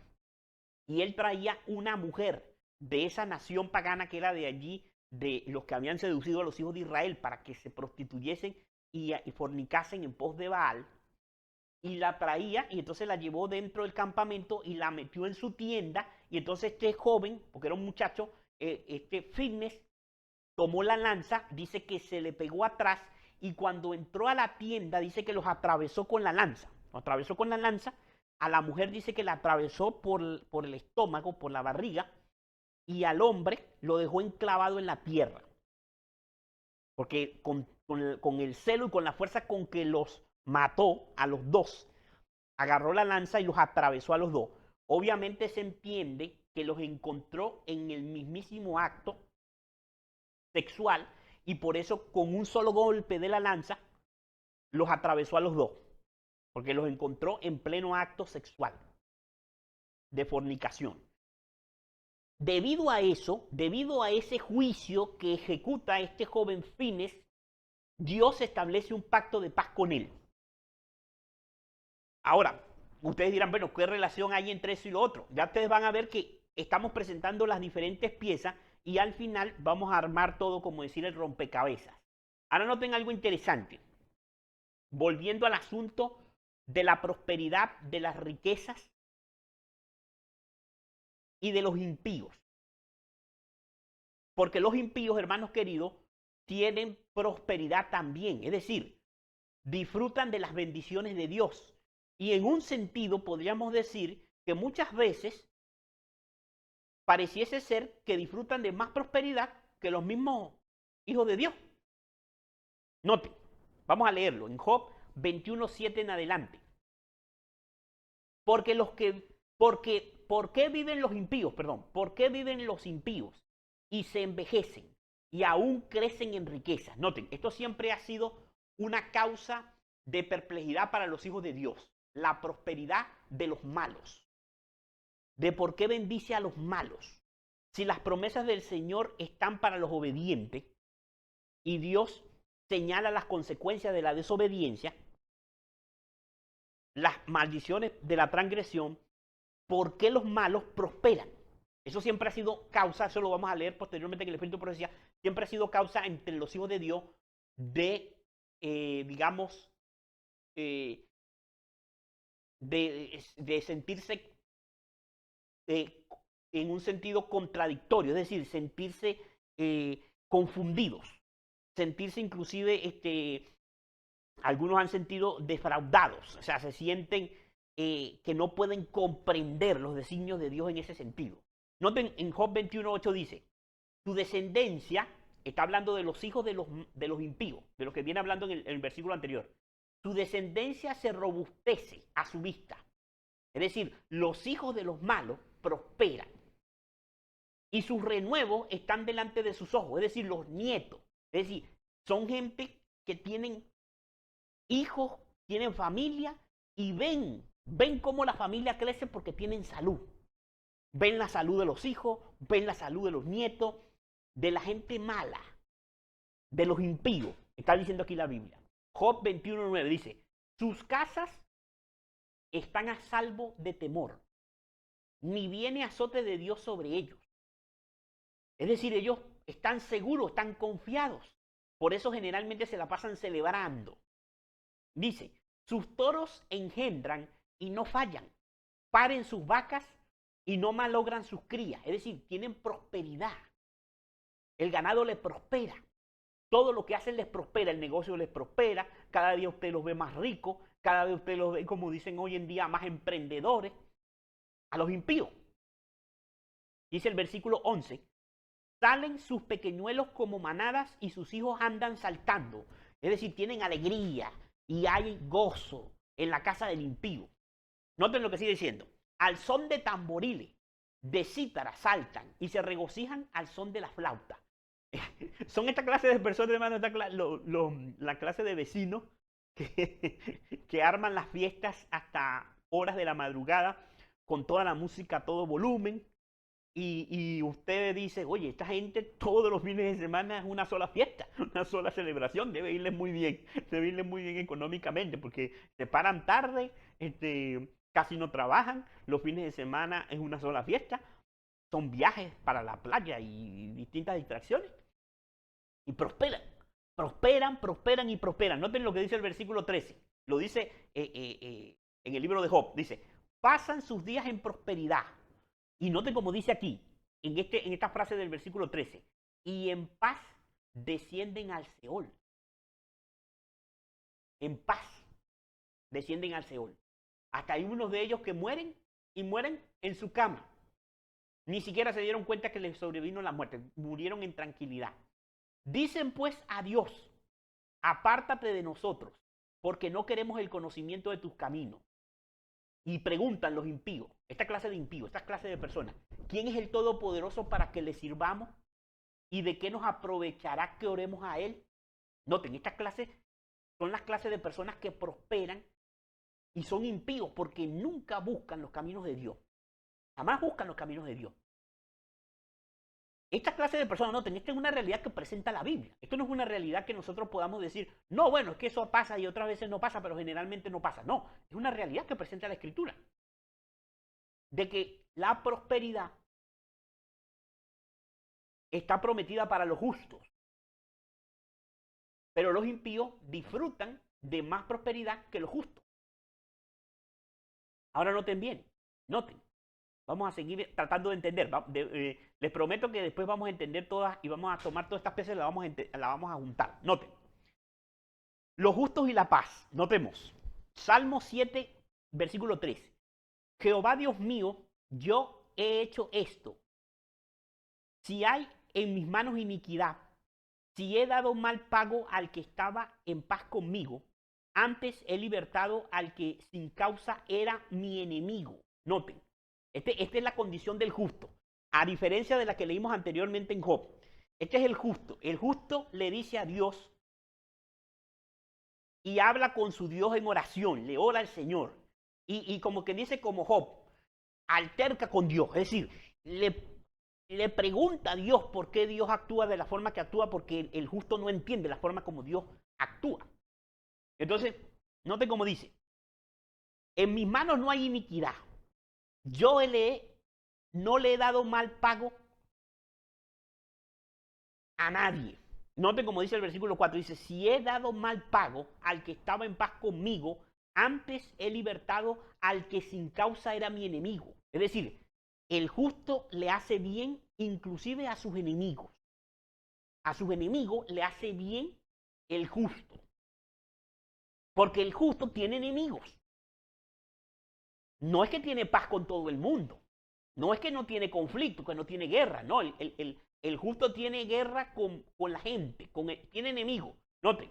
Speaker 1: y él traía una mujer de esa nación pagana que era de allí, de los que habían seducido a los hijos de Israel para que se prostituyesen y fornicasen en pos de Baal, y la traía y entonces la llevó dentro del campamento y la metió en su tienda, y entonces este joven, porque era un muchacho, este Fitness, tomó la lanza, dice que se le pegó atrás, y cuando entró a la tienda dice que los atravesó con la lanza, a la mujer dice que la atravesó por el estómago, por la barriga, y al hombre lo dejó enclavado en la tierra. Porque con el celo y con la fuerza con que los mató a los dos, agarró la lanza y los atravesó a los dos. Obviamente se entiende que los encontró en el mismísimo acto sexual y por eso con un solo golpe de la lanza los atravesó a los dos. Porque los encontró en pleno acto sexual de fornicación. Debido a eso, debido a ese juicio que ejecuta este joven Finés, Dios establece un pacto de paz con él. Ahora, ustedes dirán, bueno, ¿qué relación hay entre eso y lo otro? Ya ustedes van a ver que estamos presentando las diferentes piezas y al final vamos a armar todo, como decir, el rompecabezas. Ahora noten algo interesante. Volviendo al asunto de la prosperidad, de las riquezas y de los impíos. Porque los impíos, hermanos queridos, tienen prosperidad también. Es decir, disfrutan de las bendiciones de Dios. Y en un sentido podríamos decir que muchas veces pareciese ser que disfrutan de más prosperidad que los mismos hijos de Dios. Noten, vamos a leerlo en Job 21:7 en adelante. Porque ¿por qué viven los impíos? Perdón, ¿por qué viven los impíos y se envejecen y aún crecen en riquezas? Noten, esto siempre ha sido una causa de perplejidad para los hijos de Dios, la prosperidad de los malos. De por qué bendice a los malos. Si las promesas del Señor están para los obedientes y Dios señala las consecuencias de la desobediencia, las maldiciones de la transgresión, ¿por qué los malos prosperan? Eso siempre ha sido causa, eso lo vamos a leer posteriormente en el Espíritu de Profecía, siempre ha sido causa entre los hijos de Dios de, digamos, de sentirse en un sentido contradictorio, es decir, sentirse confundidos, sentirse inclusive, algunos han sentido defraudados, o sea, se sienten que no pueden comprender los designios de Dios en ese sentido. Noten, en Job 21:8 dice, tu descendencia, está hablando de los hijos de los impíos, de los que viene hablando en el versículo anterior, tu descendencia se robustece a su vista. Es decir, los hijos de los malos prosperan. Y sus renuevos están delante de sus ojos, es decir, los nietos. Es decir, son gente que tienen hijos, tienen familia y ven cómo la familia crece porque tienen salud. Ven la salud de los hijos, ven la salud de los nietos, de la gente mala, de los impíos. Está diciendo aquí la Biblia. Job 21:9 dice, sus casas están a salvo de temor, ni viene azote de Dios sobre ellos. Es decir, ellos están seguros, están confiados. Por eso generalmente se la pasan celebrando. Dice, sus toros engendran y no fallan, paren sus vacas y no malogran sus crías. Es decir, tienen prosperidad. El ganado les prospera. Todo lo que hacen les prospera, el negocio les prospera, cada día usted los ve más ricos, cada vez usted los ve, como dicen hoy en día, más emprendedores. A los impíos. Dice el versículo 11, salen sus pequeñuelos como manadas y sus hijos andan saltando. Es decir, tienen alegría y hay gozo en la casa del impío. Noten lo que sigue diciendo. Al son de tamboriles, de cítara saltan y se regocijan al son de la flauta. Son esta clase de personas, hermano, la clase de vecinos que arman las fiestas hasta horas de la madrugada con toda la música a todo volumen. Y usted dice, oye, esta gente todos los fines de semana es una sola fiesta, una sola celebración, debe irles muy bien económicamente, porque se paran tarde, casi no trabajan, los fines de semana es una sola fiesta, son viajes para la playa y distintas distracciones, y prosperan y prosperan. Noten lo que dice el versículo 13, lo dice en el libro de Job, dice, pasan sus días en prosperidad. Y noten como dice aquí, en esta frase del versículo 13, y en paz descienden al Seol. En paz descienden al Seol. Hasta hay unos de ellos que mueren y mueren en su cama. Ni siquiera se dieron cuenta que les sobrevino la muerte, murieron en tranquilidad. Dicen pues a Dios, apártate de nosotros, porque no queremos el conocimiento de tus caminos. Y preguntan los impíos, esta clase de impíos, esta clase de personas, ¿quién es el Todopoderoso para que le sirvamos? ¿Y de qué nos aprovechará que oremos a Él? Noten, estas clases son las clases de personas que prosperan y son impíos porque nunca buscan los caminos de Dios. Jamás buscan los caminos de Dios. Esta clase de personas, noten, esta es una realidad que presenta la Biblia. Esto no es una realidad que nosotros podamos decir, no, bueno, es que eso pasa y otras veces no pasa, pero generalmente no pasa. No, es una realidad que presenta la Escritura. De que la prosperidad está prometida para los justos. Pero los impíos disfrutan de más prosperidad que los justos. Ahora noten bien, noten. Vamos a seguir tratando de entender. Les prometo que después vamos a entender todas y vamos a tomar todas estas piezas y las vamos a juntar. Noten. Los justos y la paz. Notemos. Salmo 7, versículo 3. Jehová Dios mío, yo he hecho esto. Si hay en mis manos iniquidad, si he dado mal pago al que estaba en paz conmigo, antes he libertado al que sin causa era mi enemigo. Noten. Esta es la condición del justo, a diferencia de la que leímos anteriormente en Job. Este es el justo. El justo le dice a Dios y habla con su Dios en oración, le ora al Señor. Y como que dice como Job, alterca con Dios, es decir, le pregunta a Dios por qué Dios actúa de la forma que actúa, porque el justo no entiende la forma como Dios actúa. Entonces, note cómo dice, en mis manos no hay iniquidad, yo no le he dado mal pago a nadie. Note como dice el versículo 4, dice, si he dado mal pago al que estaba en paz conmigo, antes he libertado al que sin causa era mi enemigo. Es decir, el justo le hace bien inclusive a sus enemigos. A sus enemigos le hace bien el justo. Porque el justo tiene enemigos. No es que tiene paz con todo el mundo. No es que no tiene conflicto, que no tiene guerra. No, el justo tiene guerra con la gente, tiene enemigos. Note,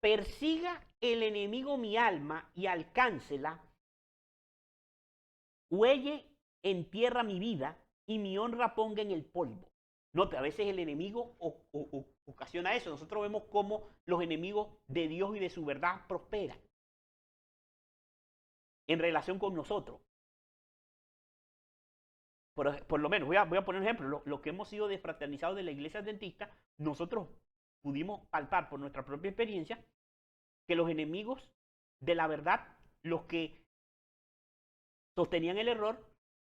Speaker 1: persiga el enemigo mi alma y alcáncela, huelle en tierra mi vida y mi honra ponga en el polvo. Note, a veces el enemigo ocasiona eso. Nosotros vemos cómo los enemigos de Dios y de su verdad prosperan en relación con nosotros. Por lo menos, voy a poner un ejemplo, los que hemos sido desfraternizados de la iglesia adventista, nosotros pudimos palpar por nuestra propia experiencia que los enemigos de la verdad, los que sostenían el error,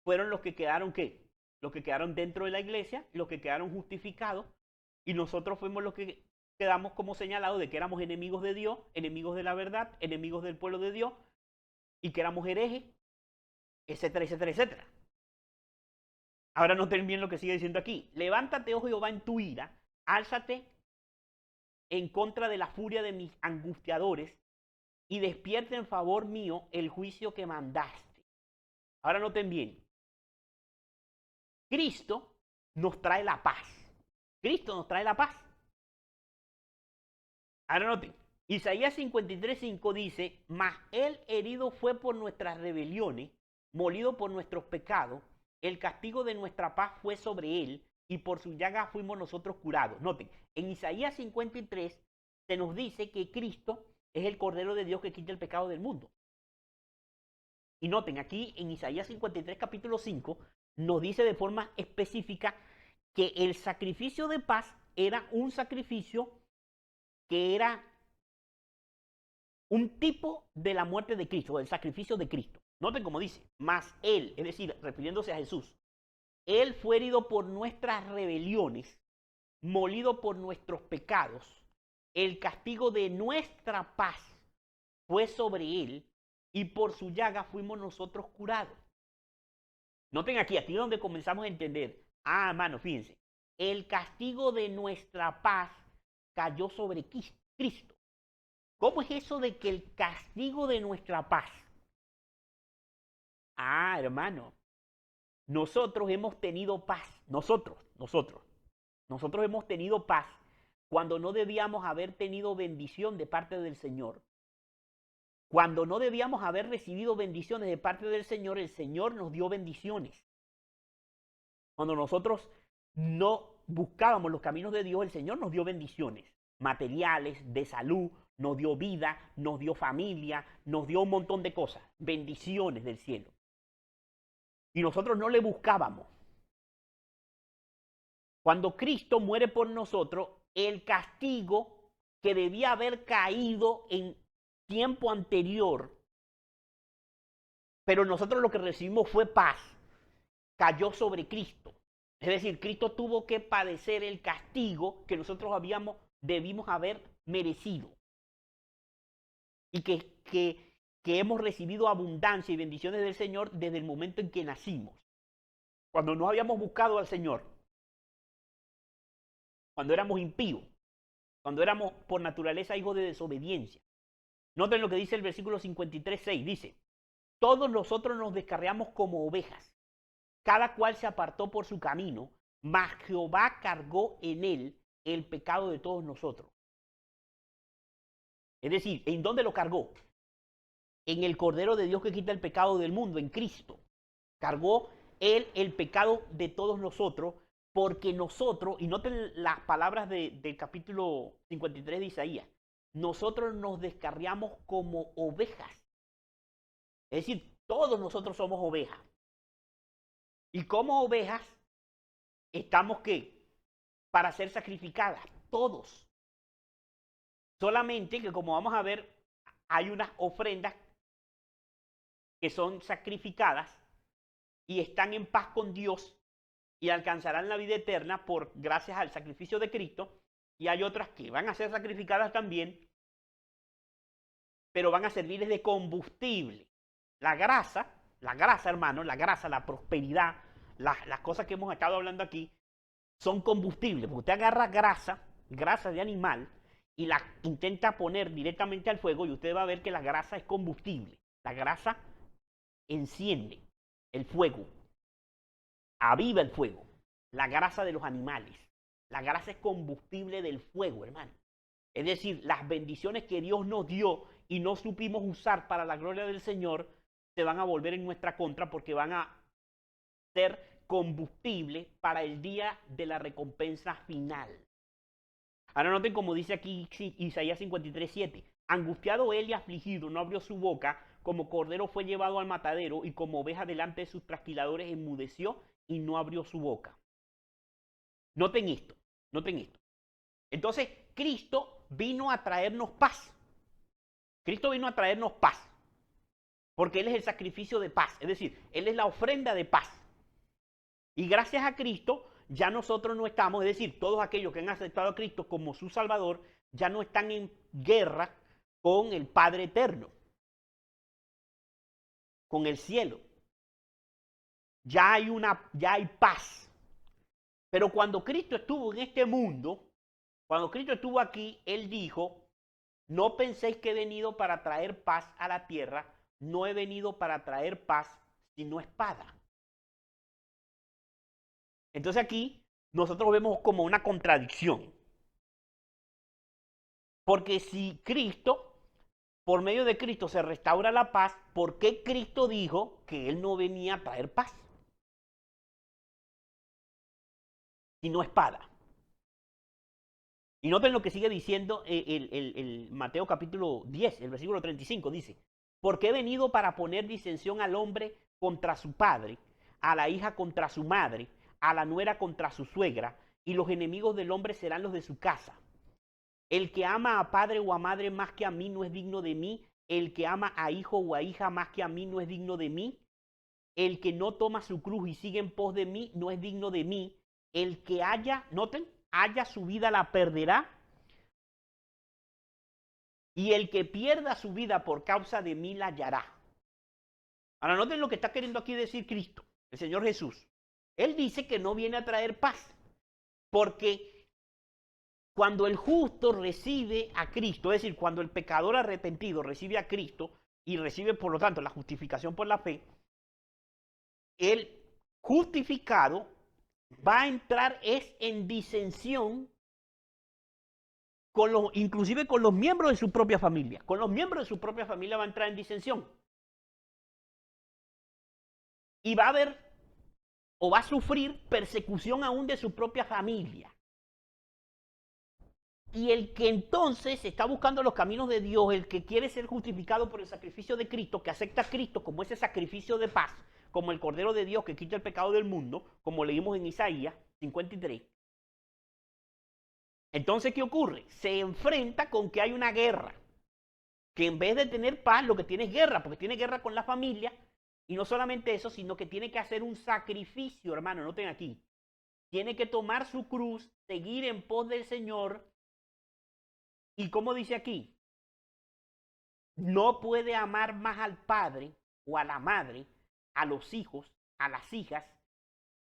Speaker 1: fueron los que quedaron, ¿qué? Los que quedaron dentro de la iglesia, los que quedaron justificados, y nosotros fuimos los que quedamos como señalados de que éramos enemigos de Dios, enemigos de la verdad, enemigos del pueblo de Dios, y que éramos herejes, etcétera, etcétera, etcétera. Ahora noten bien lo que sigue diciendo aquí. Levántate, oh Jehová, en tu ira, álzate en contra de la furia de mis angustiadores y despierta en favor mío el juicio que mandaste. Ahora noten bien. Cristo nos trae la paz. Cristo nos trae la paz. Ahora noten. Isaías 53:5 dice, mas él herido fue por nuestras rebeliones, molido por nuestros pecados, el castigo de nuestra paz fue sobre él, y por su llaga fuimos nosotros curados. Noten, en Isaías 53 se nos dice que Cristo es el Cordero de Dios que quita el pecado del mundo. Y noten, aquí en Isaías 53, capítulo 5, nos dice de forma específica que el sacrificio de paz era un sacrificio que era un tipo de la muerte de Cristo, del sacrificio de Cristo. Noten cómo dice, mas él, es decir, refiriéndose a Jesús, él fue herido por nuestras rebeliones, molido por nuestros pecados, el castigo de nuestra paz fue sobre él, y por su llaga fuimos nosotros curados. Noten aquí es donde comenzamos a entender. Ah, hermano, fíjense, el castigo de nuestra paz cayó sobre Cristo. ¿Cómo es eso de que el castigo de nuestra paz? Ah, hermano, nosotros hemos tenido paz. Nosotros hemos tenido paz cuando no debíamos haber tenido bendición de parte del Señor. Cuando no debíamos haber recibido bendiciones de parte del Señor, el Señor nos dio bendiciones. Cuando nosotros no buscábamos los caminos de Dios, el Señor nos dio bendiciones materiales, de salud, nos dio vida, nos dio familia, nos dio un montón de cosas, bendiciones del cielo. Y nosotros no le buscábamos. Cuando Cristo muere por nosotros, el castigo que debía haber caído en tiempo anterior, pero nosotros lo que recibimos fue paz, cayó sobre Cristo. Es decir, Cristo tuvo que padecer el castigo que nosotros debimos haber merecido. Y que hemos recibido abundancia y bendiciones del Señor desde el momento en que nacimos. Cuando no habíamos buscado al Señor. Cuando éramos impíos. Cuando éramos por naturaleza hijos de desobediencia. Noten lo que dice el versículo 53:6. Dice, todos nosotros nos descarriamos como ovejas. Cada cual se apartó por su camino, mas Jehová cargó en él el pecado de todos nosotros. Es decir, ¿en dónde lo cargó? En el Cordero de Dios que quita el pecado del mundo, en Cristo. Cargó Él el pecado de todos nosotros, porque nosotros, y noten las palabras del capítulo 53 de Isaías, nosotros nos descarriamos como ovejas. Es decir, todos nosotros somos ovejas. Y como ovejas, estamos ¿qué? Para ser sacrificadas, todos. Solamente que como vamos a ver, hay unas ofrendas que son sacrificadas y están en paz con Dios y alcanzarán la vida eterna por gracias al sacrificio de Cristo. Y hay otras que van a ser sacrificadas también, pero van a servir de combustible. La grasa, hermano, la grasa, la prosperidad, las cosas que hemos estado hablando aquí, son combustibles. Porque usted agarra grasa de animal, y la intenta poner directamente al fuego y usted va a ver que la grasa es combustible. La grasa enciende el fuego, aviva el fuego. La grasa de los animales. La grasa es combustible del fuego, hermano. Es decir, las bendiciones que Dios nos dio y no supimos usar para la gloria del Señor, se van a volver en nuestra contra porque van a ser combustible para el día de la recompensa final. Ahora noten como dice aquí Isaías 53:7. Angustiado él y afligido, no abrió su boca, como cordero fue llevado al matadero, y como oveja delante de sus trasquiladores enmudeció y no abrió su boca. Noten esto, noten esto. Entonces, Cristo vino a traernos paz. Cristo vino a traernos paz. Porque Él es el sacrificio de paz. Es decir, Él es la ofrenda de paz. Y gracias a Cristo, ya nosotros no estamos, es decir, todos aquellos que han aceptado a Cristo como su Salvador, ya no están en guerra con el Padre Eterno, con el cielo. Ya hay paz. Pero cuando Cristo estuvo en este mundo, cuando Cristo estuvo aquí, Él dijo: no penséis que he venido para traer paz a la tierra, no he venido para traer paz, sino espada. Entonces aquí nosotros vemos como una contradicción. Porque si Cristo, por medio de Cristo se restaura la paz, ¿por qué Cristo dijo que Él no venía a traer paz, sino espada? Y noten lo que sigue diciendo el Mateo capítulo 10, el versículo 35, dice: porque he venido para poner disensión al hombre contra su padre, a la hija contra su madre, a la nuera contra su suegra, y los enemigos del hombre serán los de su casa. El que ama a padre o a madre más que a mí no es digno de mí, el que ama a hijo o a hija más que a mí no es digno de mí, el que no toma su cruz y sigue en pos de mí no es digno de mí, el que haya su vida la perderá, y el que pierda su vida por causa de mí la hallará. Ahora noten lo que está queriendo aquí decir Cristo, el Señor Jesús. Él dice que no viene a traer paz, porque cuando el justo recibe a Cristo, es decir, cuando el pecador arrepentido recibe a Cristo y recibe por lo tanto la justificación por la fe, el justificado va a entrar en disensión inclusive con los miembros de su propia familia. Con los miembros de su propia familia va a entrar en disensión. Y va a haber o va a sufrir persecución aún de su propia familia. Y el que entonces está buscando los caminos de Dios, el que quiere ser justificado por el sacrificio de Cristo, que acepta a Cristo como ese sacrificio de paz, como el Cordero de Dios que quita el pecado del mundo, como leímos en Isaías 53. Entonces, ¿qué ocurre? Se enfrenta con que hay una guerra, que en vez de tener paz, lo que tiene es guerra, porque tiene guerra con la familia, y no solamente eso, sino que tiene que hacer un sacrificio, hermano, noten aquí. Tiene que tomar su cruz, seguir en pos del Señor, y como dice aquí, no puede amar más al padre o a la madre, a los hijos, a las hijas,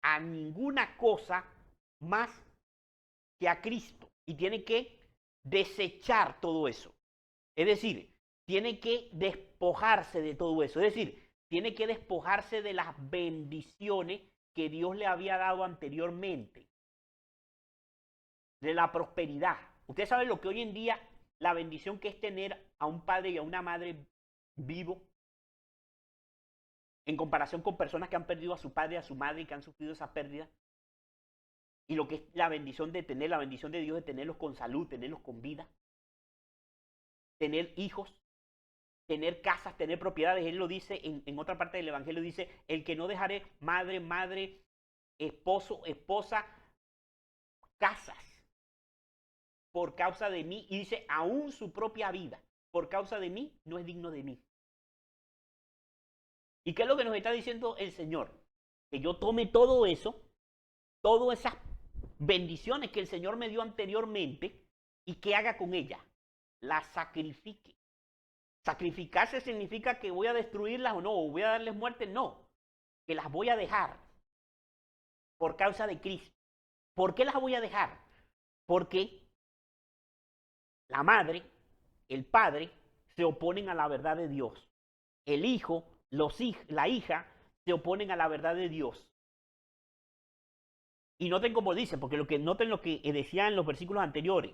Speaker 1: a ninguna cosa más que a Cristo. Y tiene que desechar todo eso. Es decir, tiene que despojarse de todo eso. Es decir, tiene que despojarse de las bendiciones que Dios le había dado anteriormente. De la prosperidad. Usted sabe lo que hoy en día, la bendición que es tener a un padre y a una madre vivo. en comparación con personas que han perdido a su padre y a su madre y que han sufrido esa pérdida. Y lo que es la bendición de tener, la bendición de Dios de tenerlos con salud, tenerlos con vida, tener hijos, tener casas, tener propiedades. Él lo dice en otra parte del Evangelio, dice, el que no dejaré madre, esposo, esposa, casas por causa de mí, y dice, aún su propia vida, por causa de mí, no es digno de mí. ¿Y qué es lo que nos está diciendo el Señor? Que yo tome todo eso, todas esas bendiciones que el Señor me dio anteriormente, y que haga con ellas, las sacrifique. Sacrificarse significa que voy a destruirlas o no, o voy a darles muerte, no, que las voy a dejar por causa de Cristo. ¿Por qué las voy a dejar? Porque la madre, el padre, se oponen a la verdad de Dios. El hijo, la hija, se oponen a la verdad de Dios. Y noten cómo dice, porque noten lo que decía en los versículos anteriores.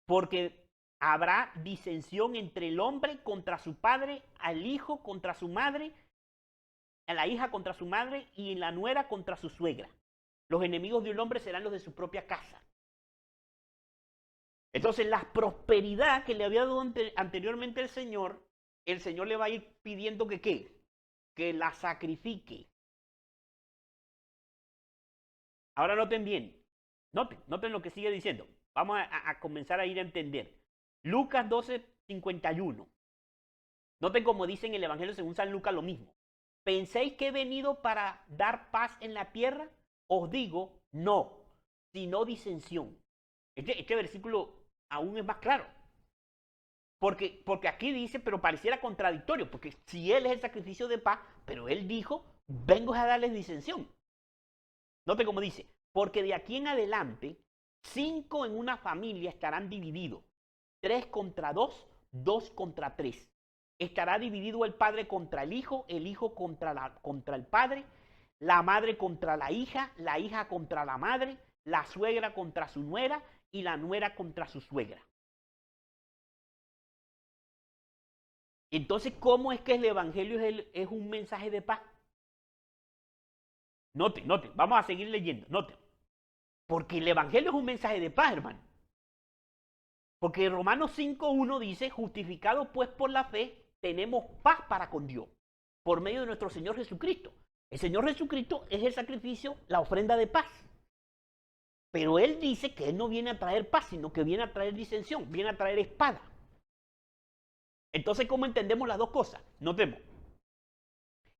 Speaker 1: Porque habrá disensión entre el hombre contra su padre, al hijo contra su madre, a la hija contra su madre y la nuera contra su suegra. Los enemigos de un hombre serán los de su propia casa. Entonces, la prosperidad que le había dado anteriormente el Señor le va a ir pidiendo que ¿qué? Que la sacrifique. Ahora noten bien, noten lo que sigue diciendo. Vamos a comenzar a ir a entender. Lucas 12:51. Noten como dice en el Evangelio según San Lucas lo mismo. ¿Penséis que he venido para dar paz en la tierra? Os digo, no, sino disensión. Este versículo aún es más claro. Porque aquí dice, pero pareciera contradictorio, porque si Él es el sacrificio de paz, pero Él dijo, vengo a darles disensión. Note cómo dice, porque de aquí en adelante, 5 en una familia estarán divididos, 3 contra 2, 2 contra 3. Estará dividido el padre contra el hijo contra el padre, la madre contra la hija contra la madre, la suegra contra su nuera y la nuera contra su suegra. Entonces, ¿cómo es que el Evangelio es un mensaje de paz? Noten, vamos a seguir leyendo, noten. Porque el Evangelio es un mensaje de paz, hermano. Porque Romanos 5:1 dice, justificados pues por la fe, tenemos paz para con Dios, por medio de nuestro Señor Jesucristo. El Señor Jesucristo es el sacrificio, la ofrenda de paz. Pero Él dice que Él no viene a traer paz, sino que viene a traer disensión, viene a traer espada. Entonces, ¿cómo entendemos las dos cosas? Notemos.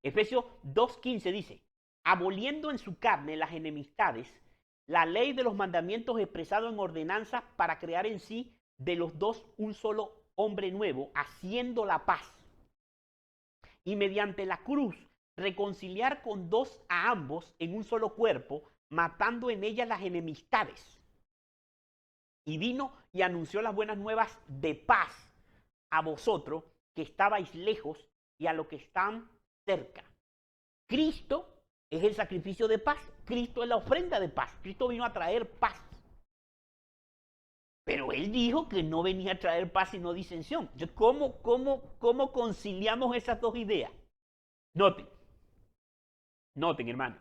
Speaker 1: Efesios 2:15 dice, aboliendo en su carne las enemistades, la ley de los mandamientos expresado en ordenanzas para crear en sí de los dos un solo hombre nuevo, haciendo la paz. Y mediante la cruz reconciliar con dos a ambos en un solo cuerpo, matando en ellas las enemistades. Y vino y anunció las buenas nuevas de paz a vosotros que estabais lejos y a los que están cerca. Cristo es el sacrificio de paz. Cristo es la ofrenda de paz. Cristo vino a traer paz. Pero Él dijo que no venía a traer paz sino disensión. Entonces, ¿cómo conciliamos esas dos ideas? Noten, hermano,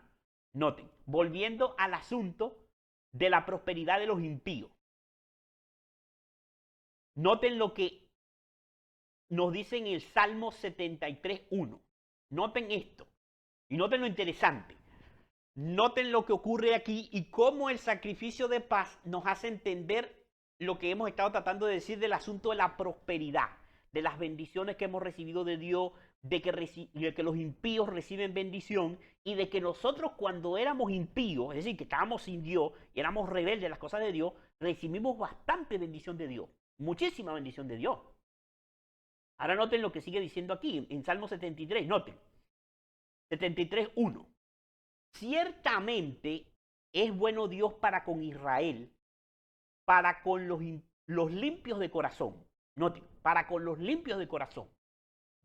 Speaker 1: noten. Volviendo al asunto de la prosperidad de los impíos. Noten lo que nos dice en el Salmo 73:1. Noten esto. Y noten lo interesante. Noten lo que ocurre aquí y cómo el sacrificio de paz nos hace entender lo que hemos estado tratando de decir del asunto de la prosperidad, de las bendiciones que hemos recibido de Dios, de que los impíos reciben bendición y de que nosotros cuando éramos impíos, es decir, que estábamos sin Dios y éramos rebeldes de las cosas de Dios, recibimos bastante bendición de Dios, muchísima bendición de Dios. Ahora noten lo que sigue diciendo aquí en Salmo 73, noten, 73:1. Ciertamente es bueno Dios para con Israel, para con los limpios de corazón. Noten, para con los limpios de corazón.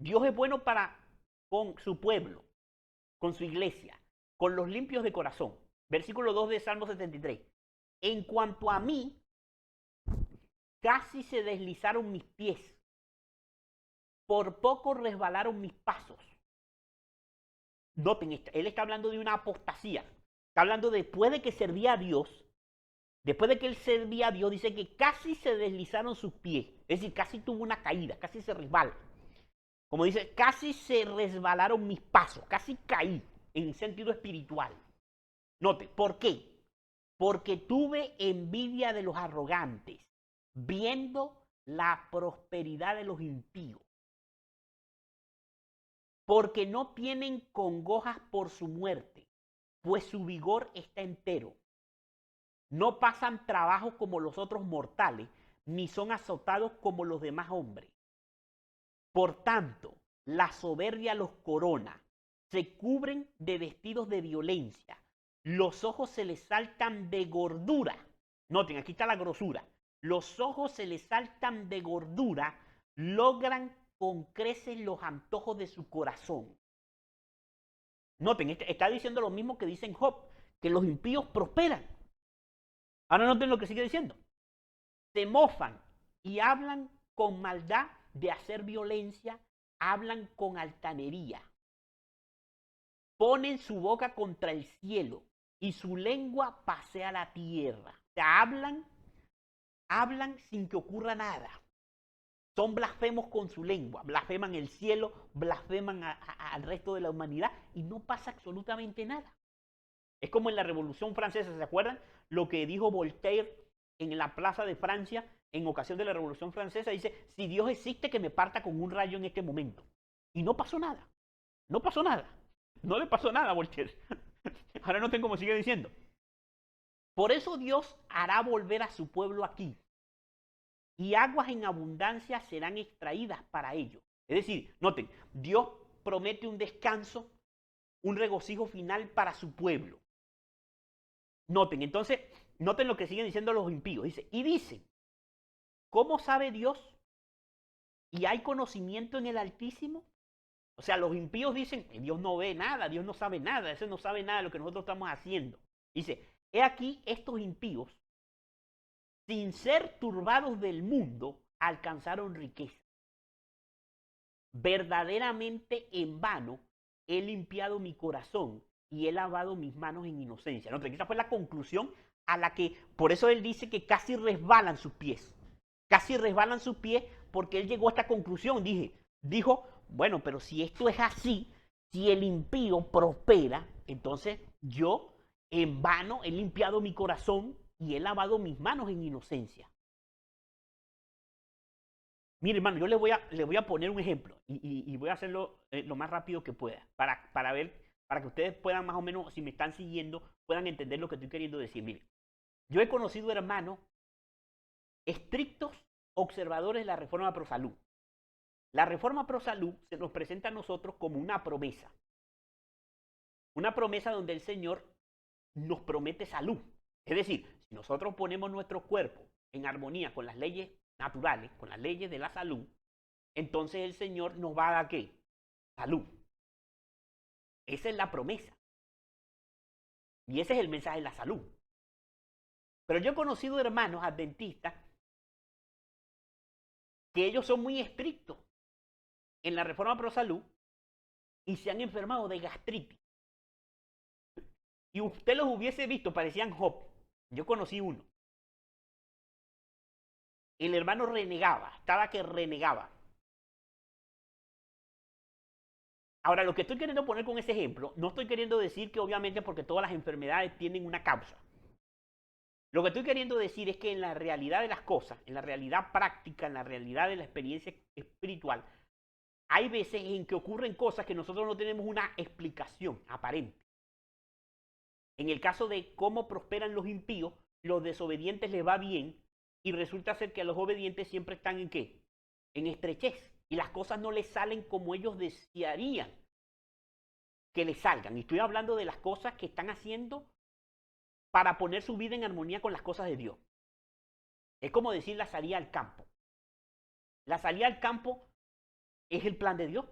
Speaker 1: Dios es bueno para con su pueblo, con su iglesia, con los limpios de corazón. Versículo 2 de Salmo 73. En cuanto a mí, casi se deslizaron mis pies, por poco resbalaron mis pasos. Noten, él está hablando de una apostasía. Está hablando después de que servía a Dios. Después de que él servía a Dios, dice que casi se deslizaron sus pies. Es decir, casi tuvo una caída, casi se resbala. Como dice, casi se resbalaron mis pasos, casi caí en sentido espiritual. Note, ¿por qué? Porque tuve envidia de los arrogantes, viendo la prosperidad de los impíos. Porque no tienen congojas por su muerte, pues su vigor está entero. No pasan trabajo como los otros mortales, ni son azotados como los demás hombres. Por tanto, la soberbia los corona, se cubren de vestidos de violencia, los ojos se les saltan de gordura. Noten, aquí está la grosura. Los ojos se les saltan de gordura, logran con creces los antojos de su corazón. Noten, está diciendo lo mismo que dice en Job, que los impíos prosperan. Ahora noten lo que sigue diciendo. Se mofan y hablan con maldad de hacer violencia, hablan con altanería. Ponen su boca contra el cielo y su lengua pasea la tierra. O sea, hablan sin que ocurra nada. Son blasfemos con su lengua, blasfeman el cielo, blasfeman al resto de la humanidad y no pasa absolutamente nada. Es como en la Revolución Francesa, ¿se acuerdan? Lo que dijo Voltaire en la Plaza de Francia en ocasión de la Revolución Francesa, dice, si Dios existe que me parta con un rayo en este momento. Y no pasó nada, no pasó nada, no le pasó nada a Voltaire. Ahora no tengo como sigue diciendo. Por eso Dios hará volver a su pueblo aquí, y aguas en abundancia serán extraídas para ellos. Es decir, noten, Dios promete un descanso, un regocijo final para su pueblo. Noten, entonces, noten lo que siguen diciendo los impíos. Dice, y dicen, ¿cómo sabe Dios? ¿Y hay conocimiento en el Altísimo? O sea, los impíos dicen, Dios no ve nada, Dios no sabe nada, ese no sabe nada de lo que nosotros estamos haciendo. Dice, he aquí estos impíos, sin ser turbados del mundo, alcanzaron riqueza. Verdaderamente en vano he limpiado mi corazón y he lavado mis manos en inocencia. ¿No? Esa fue la conclusión a la que, por eso él dice que casi resbalan sus pies. Casi resbalan sus pies porque él llegó a esta conclusión. Dijo, bueno, pero si esto es así, si el impío prospera, entonces yo en vano he limpiado mi corazón y he lavado mis manos en inocencia. Mire, hermano, yo le voy a poner un ejemplo y voy a hacerlo lo más rápido que pueda para ver, para que ustedes puedan más o menos, si me están siguiendo, puedan entender lo que estoy queriendo decir. Mire, yo he conocido hermanos estrictos observadores de la reforma pro salud. La reforma pro salud se nos presenta a nosotros como una promesa donde el Señor nos promete salud. Es decir, si nosotros ponemos nuestro cuerpo en armonía con las leyes naturales, con las leyes de la salud, entonces el Señor nos va a dar ¿qué? Salud. Esa es la promesa. Y ese es el mensaje de la salud. Pero yo he conocido hermanos adventistas que ellos son muy estrictos en la reforma pro salud y se han enfermado de gastritis. Y usted los hubiese visto, parecían Job. Yo conocí uno. El hermano renegaba, estaba que renegaba. Ahora, lo que estoy queriendo poner con ese ejemplo, no estoy queriendo decir que obviamente porque todas las enfermedades tienen una causa. Lo que estoy queriendo decir es que en la realidad de las cosas, en la realidad práctica, en la realidad de la experiencia espiritual, hay veces en que ocurren cosas que nosotros no tenemos una explicación aparente. En el caso de cómo prosperan los impíos, los desobedientes les va bien y resulta ser que a los obedientes siempre están en ¿qué? En estrechez. Y las cosas no les salen como ellos desearían que les salgan. Y estoy hablando de las cosas que están haciendo para poner su vida en armonía con las cosas de Dios. Es como decir la salida al campo. La salida al campo es el plan de Dios.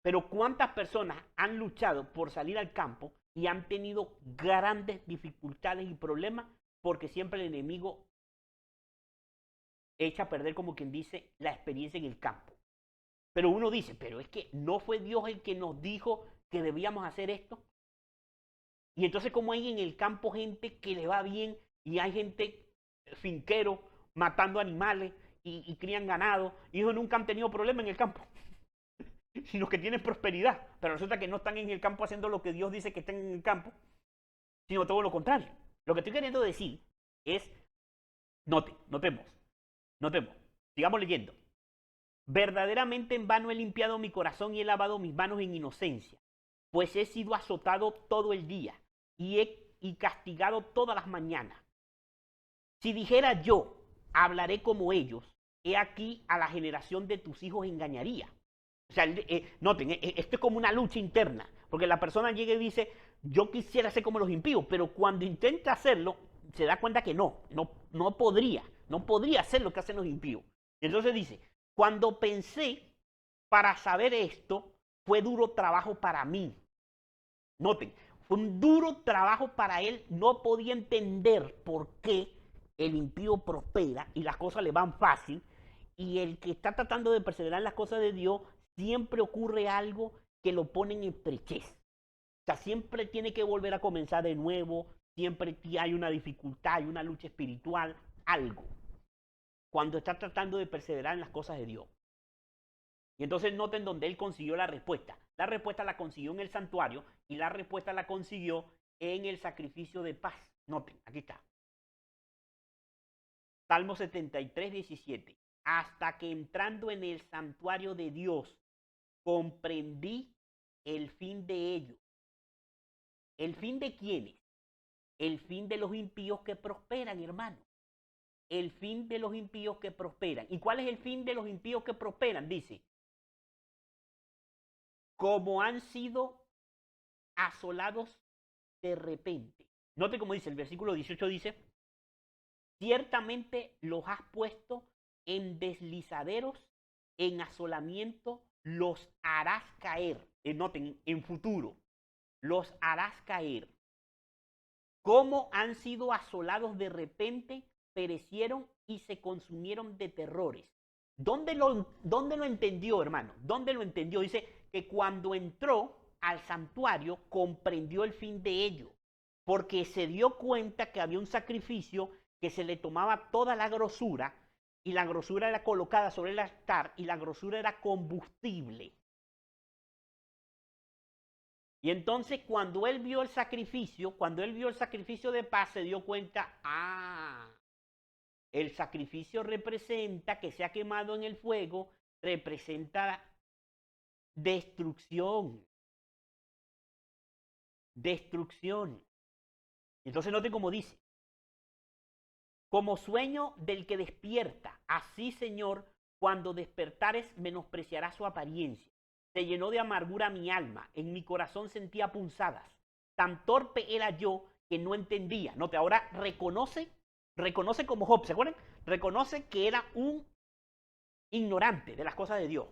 Speaker 1: Pero ¿cuántas personas han luchado por salir al campo y han tenido grandes dificultades y problemas porque siempre el enemigo echa a perder, como quien dice, la experiencia en el campo? Pero uno dice, pero es que no fue Dios el que nos dijo que debíamos hacer esto? Y entonces como hay en el campo gente que le va bien y hay gente finquero matando animales y crían ganado y ellos nunca han tenido problema en el campo, sino que tienen prosperidad, pero resulta que no están en el campo haciendo lo que Dios dice que estén en el campo, sino todo lo contrario. Lo que estoy queriendo decir es, notemos, sigamos leyendo. Verdaderamente en vano he limpiado mi corazón y he lavado mis manos en inocencia, pues he sido azotado todo el día y castigado todas las mañanas. Si dijera yo, hablaré como ellos, he aquí a la generación de tus hijos engañaría. O sea, noten, esto es como una lucha interna, porque la persona llega y dice, yo quisiera ser como los impíos, pero cuando intenta hacerlo, se da cuenta que no podría hacer lo que hacen los impíos. Y entonces dice, cuando pensé para saber esto, fue duro trabajo para mí. Noten, fue un duro trabajo para él, no podía entender por qué el impío prospera y las cosas le van fácil, y el que está tratando de perseverar en las cosas de Dios, siempre ocurre algo que lo pone en estrechez. O sea, siempre tiene que volver a comenzar de nuevo, siempre hay una dificultad, hay una lucha espiritual, algo, cuando está tratando de perseverar en las cosas de Dios. Y entonces noten dónde él consiguió la respuesta. La respuesta la consiguió en el santuario y la respuesta la consiguió en el sacrificio de paz. Noten, aquí está. Salmo 73, 17. Hasta que entrando en el santuario de Dios, comprendí el fin de ellos. ¿El fin de quiénes? El fin de los impíos que prosperan, hermano. El fin de los impíos que prosperan. ¿Y cuál es el fin de los impíos que prosperan? Dice, como han sido asolados de repente. Note como dice, el versículo 18 dice, ciertamente los has puesto en deslizaderos, en asolamiento, los harás caer. Noten, en futuro, los harás caer. Como han sido asolados de repente, perecieron y se consumieron de terrores. ¿Dónde lo entendió, hermano? ¿Dónde lo entendió? Dice que cuando entró al santuario comprendió el fin de ello, porque se dio cuenta que había un sacrificio que se le tomaba toda la grosura y la grosura era colocada sobre el altar y la grosura era combustible. Y entonces cuando él vio el sacrificio de paz, se dio cuenta, el sacrificio representa que se ha quemado en el fuego, representa destrucción. Destrucción. Entonces noten cómo dice, como sueño del que despierta, así Señor, cuando despertares menospreciarás su apariencia. Se llenó de amargura mi alma, en mi corazón sentía punzadas. Tan torpe era yo que no entendía. Note, ahora reconoce como Job, ¿se acuerdan? Reconoce que era un ignorante de las cosas de Dios.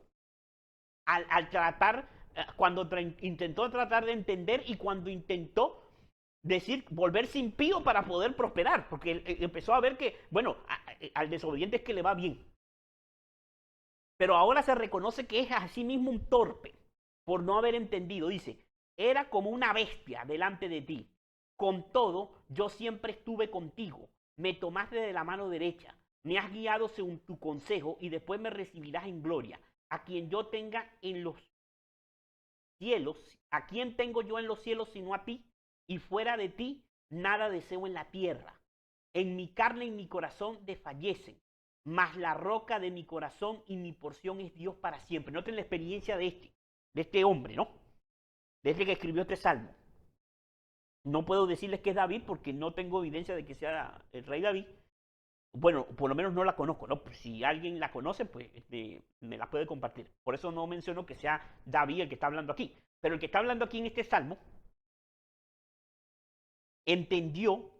Speaker 1: Al tratar, cuando intentó tratar de entender y cuando intentó decir, volverse impío para poder prosperar, porque él empezó a ver que, bueno, al desobediente es que le va bien. Pero ahora se reconoce que es a sí mismo un torpe por no haber entendido. Dice, era como una bestia delante de ti. Con todo, yo siempre estuve contigo. Me tomaste de la mano derecha. Me has guiado según tu consejo y después me recibirás en gloria. A quien yo tenga en los cielos, ¿a quién tengo yo en los cielos sino a ti? Y fuera de ti, nada deseo en la tierra. En mi carne y mi corazón desfallecen, mas la roca de mi corazón y mi porción es Dios para siempre. Noten la experiencia de este hombre, ¿no? De este que escribió este salmo. No puedo decirles que es David porque no tengo evidencia de que sea el rey David. Bueno, por lo menos no la conozco, ¿no? Si alguien la conoce, pues me la puede compartir. Por eso no menciono que sea David el que está hablando aquí. Pero el que está hablando aquí en este salmo entendió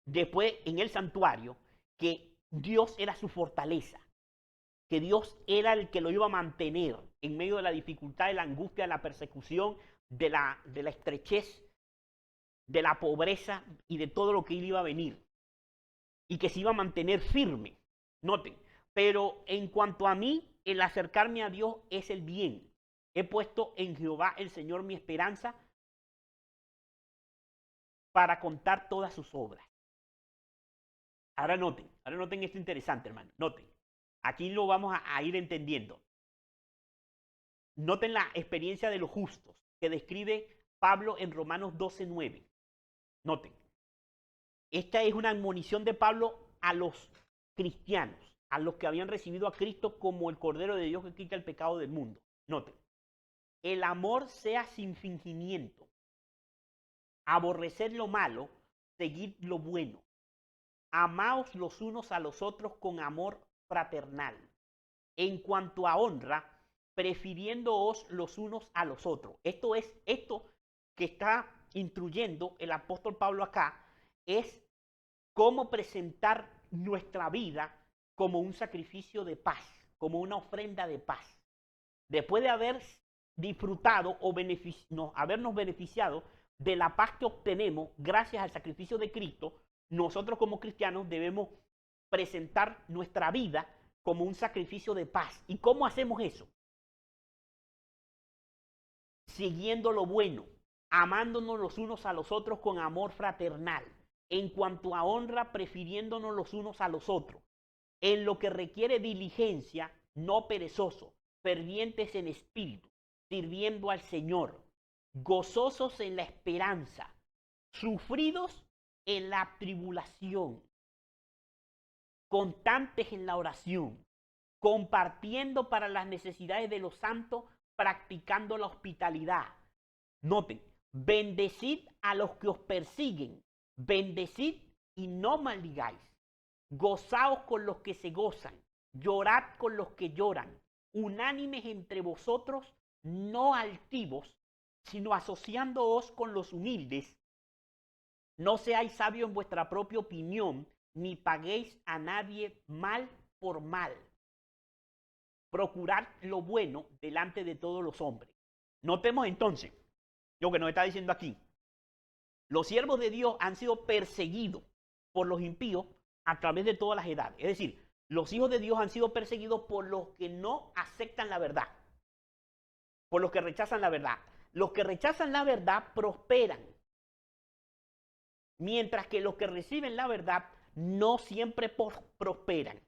Speaker 1: después en el santuario que Dios era su fortaleza, que Dios era el que lo iba a mantener en medio de la dificultad, de la angustia, de la persecución, de la estrechez, de la pobreza y de todo lo que él iba a venir. Y que se iba a mantener firme. Noten, pero en cuanto a mí, el acercarme a Dios es el bien. He puesto en Jehová el Señor mi esperanza para contar todas sus obras. Ahora noten esto interesante, hermano. Noten. Aquí lo vamos a ir entendiendo. Noten la experiencia de los justos que describe Pablo en Romanos 12:9. Noten. Esta es una admonición de Pablo a los cristianos, a los que habían recibido a Cristo como el Cordero de Dios que quita el pecado del mundo. Noten. El amor sea sin fingimiento. Aborrecer lo malo, seguid lo bueno. Amaos los unos a los otros con amor fraternal. En cuanto a honra, prefiriéndoos los unos a los otros. Esto que está instruyendo el apóstol Pablo acá, es cómo presentar nuestra vida como un sacrificio de paz, como una ofrenda de paz. Después de haber disfrutado o habernos beneficiado de la paz que obtenemos gracias al sacrificio de Cristo, nosotros como cristianos debemos presentar nuestra vida como un sacrificio de paz. ¿Y cómo hacemos eso? Siguiendo lo bueno, amándonos los unos a los otros con amor fraternal. En cuanto a honra, prefiriéndonos los unos a los otros. En lo que requiere diligencia, no perezoso, fervientes en espíritu, sirviendo al Señor, gozosos en la esperanza, sufridos en la tribulación, constantes en la oración, compartiendo para las necesidades de los santos, practicando la hospitalidad. Noten, bendecid a los que os persiguen, bendecid y no maldigáis. Gozaos con los que se gozan, llorad con los que lloran, unánimes entre vosotros, no altivos, sino asociándoos con los humildes. No seáis sabios en vuestra propia opinión, ni paguéis a nadie mal por mal. Procurad lo bueno delante de todos los hombres. Notemos entonces lo que nos está diciendo aquí. Los siervos de Dios han sido perseguidos por los impíos a través de todas las edades. Es decir, los hijos de Dios han sido perseguidos por los que no aceptan la verdad, por los que rechazan la verdad. Los que rechazan la verdad prosperan, mientras que los que reciben la verdad no siempre prosperan,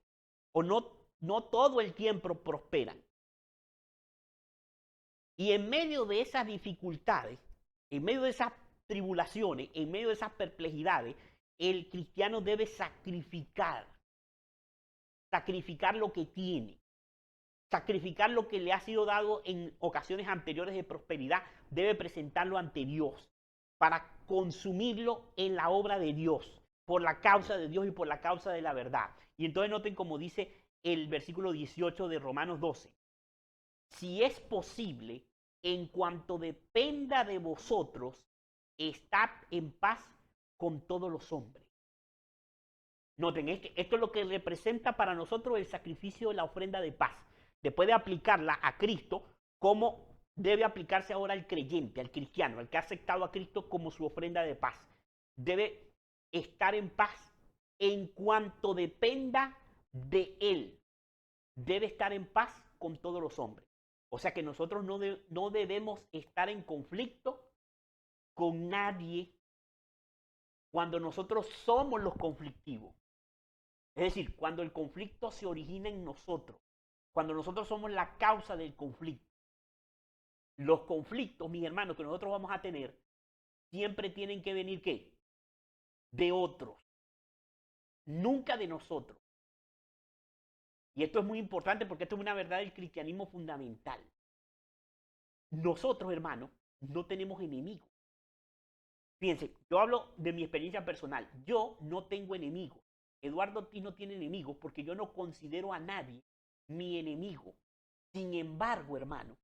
Speaker 1: o no todo el tiempo prosperan. Y en medio de esas dificultades, en medio de esas tribulaciones, en medio de esas perplejidades, el cristiano debe sacrificar lo que tiene, sacrificar lo que le ha sido dado en ocasiones anteriores de prosperidad, debe presentarlo ante Dios para consumirlo en la obra de Dios, por la causa de Dios y por la causa de la verdad. Y entonces noten como dice el versículo 18 de Romanos 12. Si es posible, en cuanto dependa de vosotros, estad en paz con todos los hombres. Noten, esto es lo que representa para nosotros el sacrificio de la ofrenda de paz. Después de aplicarla a Cristo, ¿cómo debe aplicarse ahora al creyente, al cristiano, al que ha aceptado a Cristo como su ofrenda de paz? Debe estar en paz en cuanto dependa de él. Debe estar en paz con todos los hombres. O sea que nosotros no debemos estar en conflicto con nadie cuando nosotros somos los conflictivos. Es decir, cuando el conflicto se origina en nosotros, cuando nosotros somos la causa del conflicto. Los conflictos, mis hermanos, que nosotros vamos a tener, siempre tienen que venir, ¿qué? De otros, nunca de nosotros. Y esto es muy importante porque esto es una verdad del cristianismo fundamental. Nosotros, hermanos, no tenemos enemigos. Fíjense, yo hablo de mi experiencia personal. Yo no tengo enemigos. Eduardo Ortiz no tiene enemigos porque yo no considero a nadie mi enemigo. Sin embargo, hermano,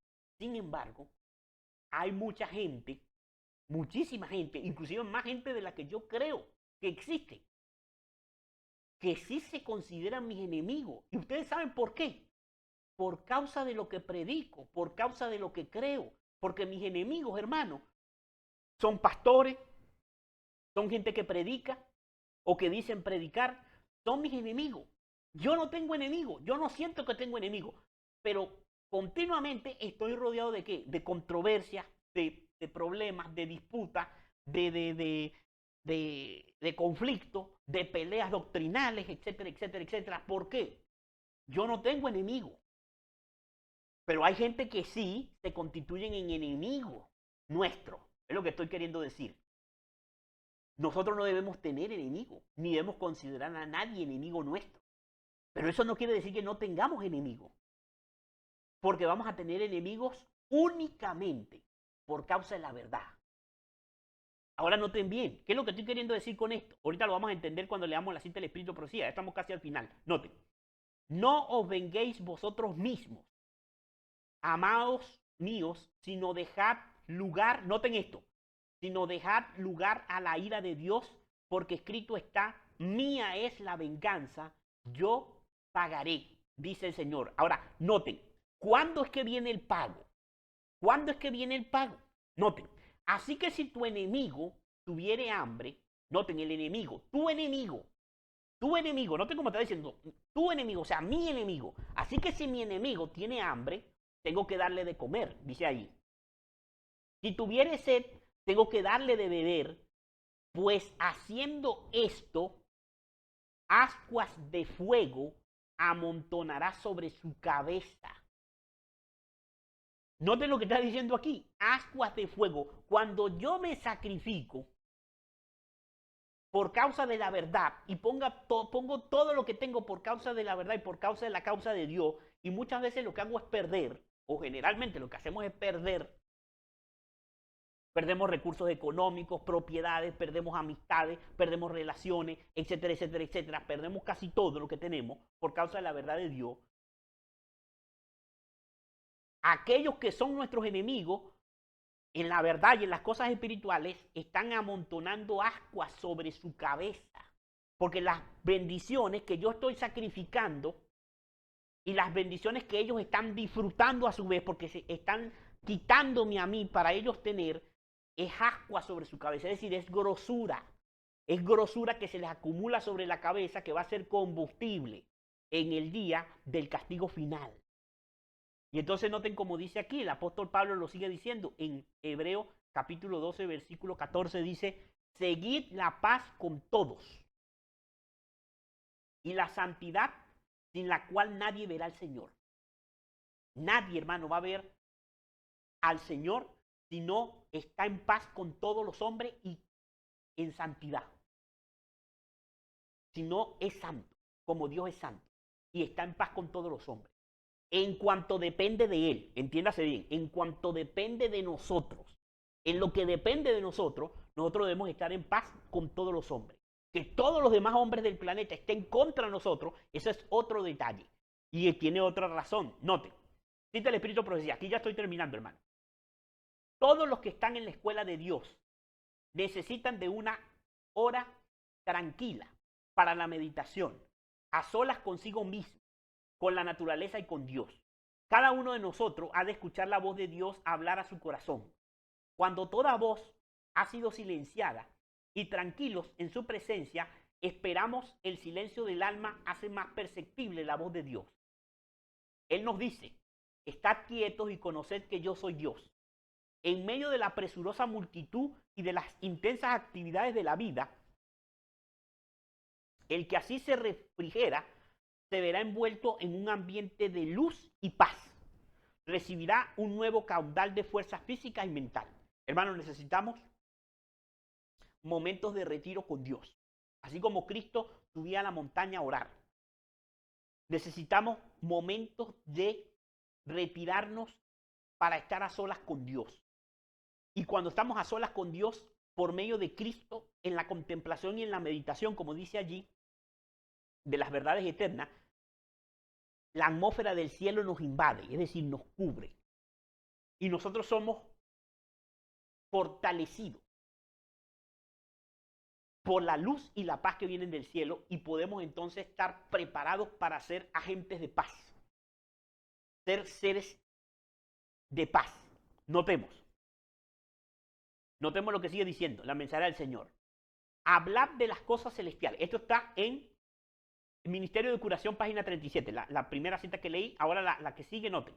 Speaker 1: hay mucha gente, muchísima gente, inclusive más gente de la que yo creo que existe, que sí se consideran mis enemigos. ¿Y ustedes saben por qué? Por causa de lo que predico, por causa de lo que creo. Porque mis enemigos, hermano, son pastores, son gente que predica o que dicen predicar, son mis enemigos. Yo no tengo enemigos, yo no siento que tengo enemigos, pero continuamente estoy rodeado de ¿qué? De controversias, de problemas, de disputas, de conflictos, de peleas doctrinales, etcétera, etcétera, etcétera. ¿Por qué? Yo no tengo enemigo. Pero hay gente que sí se constituyen en enemigos nuestros. Es lo que estoy queriendo decir. Nosotros no debemos tener enemigos, ni debemos considerar a nadie enemigo nuestro. Pero eso no quiere decir que no tengamos enemigos. Porque vamos a tener enemigos únicamente por causa de la verdad. Ahora noten bien, ¿qué es lo que estoy queriendo decir con esto? Ahorita lo vamos a entender cuando leamos la cita del Espíritu de Profecía. Ya estamos casi al final. Noten, no os venguéis vosotros mismos, amados míos, sino dejad lugar, noten esto, sino dejad lugar a la ira de Dios, porque escrito está, mía es la venganza, yo pagaré, dice el Señor. Ahora, noten, ¿cuándo es que viene el pago? ¿Cuándo es que viene el pago? Noten, así que si tu enemigo tuviere hambre, noten el enemigo, noten cómo está diciendo, tu enemigo, o sea, mi enemigo. Así que si mi enemigo tiene hambre, tengo que darle de comer, dice ahí. Si tuviere sed, tengo que darle de beber, pues haciendo esto, ascuas de fuego amontonará sobre su cabeza. Noten lo que está diciendo aquí, ascuas de fuego. Cuando yo me sacrifico por causa de la verdad y pongo todo lo que tengo por causa de la verdad y por causa de la causa de Dios, y muchas veces lo que hago es perder, o generalmente lo que hacemos es perder, perdemos recursos económicos, propiedades, perdemos amistades, perdemos relaciones, etcétera, etcétera, etcétera, perdemos casi todo lo que tenemos por causa de la verdad de Dios. Aquellos que son nuestros enemigos, en la verdad y en las cosas espirituales, están amontonando ascuas sobre su cabeza. Porque las bendiciones que yo estoy sacrificando y las bendiciones que ellos están disfrutando a su vez, porque se están quitándome a mí para ellos tener, es ascua sobre su cabeza. Es decir, es grosura. Es grosura que se les acumula sobre la cabeza, que va a ser combustible en el día del castigo final. Y entonces noten como dice aquí, el apóstol Pablo lo sigue diciendo en Hebreos capítulo 12, versículo 14, dice, seguid la paz con todos y la santidad sin la cual nadie verá al Señor. Nadie, hermano, va a ver al Señor si no está en paz con todos los hombres y en santidad. Si no es santo, como Dios es santo, y está en paz con todos los hombres. En cuanto depende de Él, entiéndase bien, en cuanto depende de nosotros, en lo que depende de nosotros, nosotros debemos estar en paz con todos los hombres. Que todos los demás hombres del planeta estén contra nosotros, eso es otro detalle. Y tiene otra razón. Noten, cita el Espíritu de Profecía, aquí ya estoy terminando, hermano. Todos los que están en la escuela de Dios necesitan de una hora tranquila para la meditación, a solas consigo mismo, con la naturaleza y con Dios. Cada uno de nosotros ha de escuchar la voz de Dios hablar a su corazón. Cuando toda voz ha sido silenciada y tranquilos en su presencia, esperamos el silencio del alma hace más perceptible la voz de Dios. Él nos dice, estad quietos y conoced que yo soy Dios. En medio de la presurosa multitud y de las intensas actividades de la vida, el que así se refrigera se verá envuelto en un ambiente de luz y paz. Recibirá un nuevo caudal de fuerzas físicas y mental. Hermanos, necesitamos momentos de retiro con Dios. Así como Cristo subía a la montaña a orar. Necesitamos momentos de retirarnos para estar a solas con Dios. Y cuando estamos a solas con Dios, por medio de Cristo, en la contemplación y en la meditación, como dice allí, de las verdades eternas, la atmósfera del cielo nos invade, es decir, nos cubre. Y nosotros somos fortalecidos por la luz y la paz que vienen del cielo y podemos entonces estar preparados para ser agentes de paz, ser seres de paz. Notemos lo que sigue diciendo la mensajera del Señor. Hablad de las cosas celestiales. Esto está en el Ministerio de Curación, página 37, la primera cita que leí. Ahora la que sigue, noten.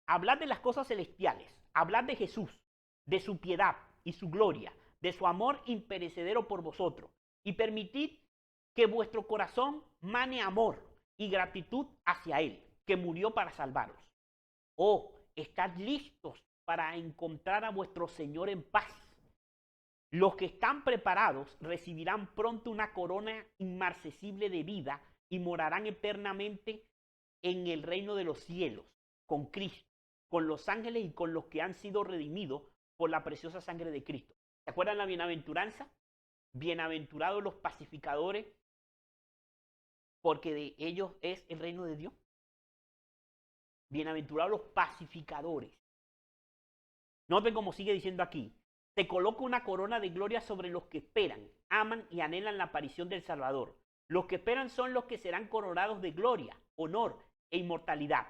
Speaker 1: Hablad de las cosas celestiales, hablad de Jesús, de su piedad y su gloria, de su amor imperecedero por vosotros, y permitid que vuestro corazón mane amor y gratitud hacia Él, que murió para salvaros. Oh, estad listos para encontrar a vuestro Señor en paz. Los que están preparados recibirán pronto una corona inmarcesible de vida y morarán eternamente en el reino de los cielos, con Cristo, con los ángeles y con los que han sido redimidos por la preciosa sangre de Cristo. ¿Se acuerdan la bienaventuranza? Bienaventurados los pacificadores, porque de ellos es el reino de Dios. Bienaventurados los pacificadores. Noten cómo sigue diciendo aquí. Se coloca una corona de gloria sobre los que esperan, aman y anhelan la aparición del Salvador. Los que esperan son los que serán coronados de gloria, honor e inmortalidad.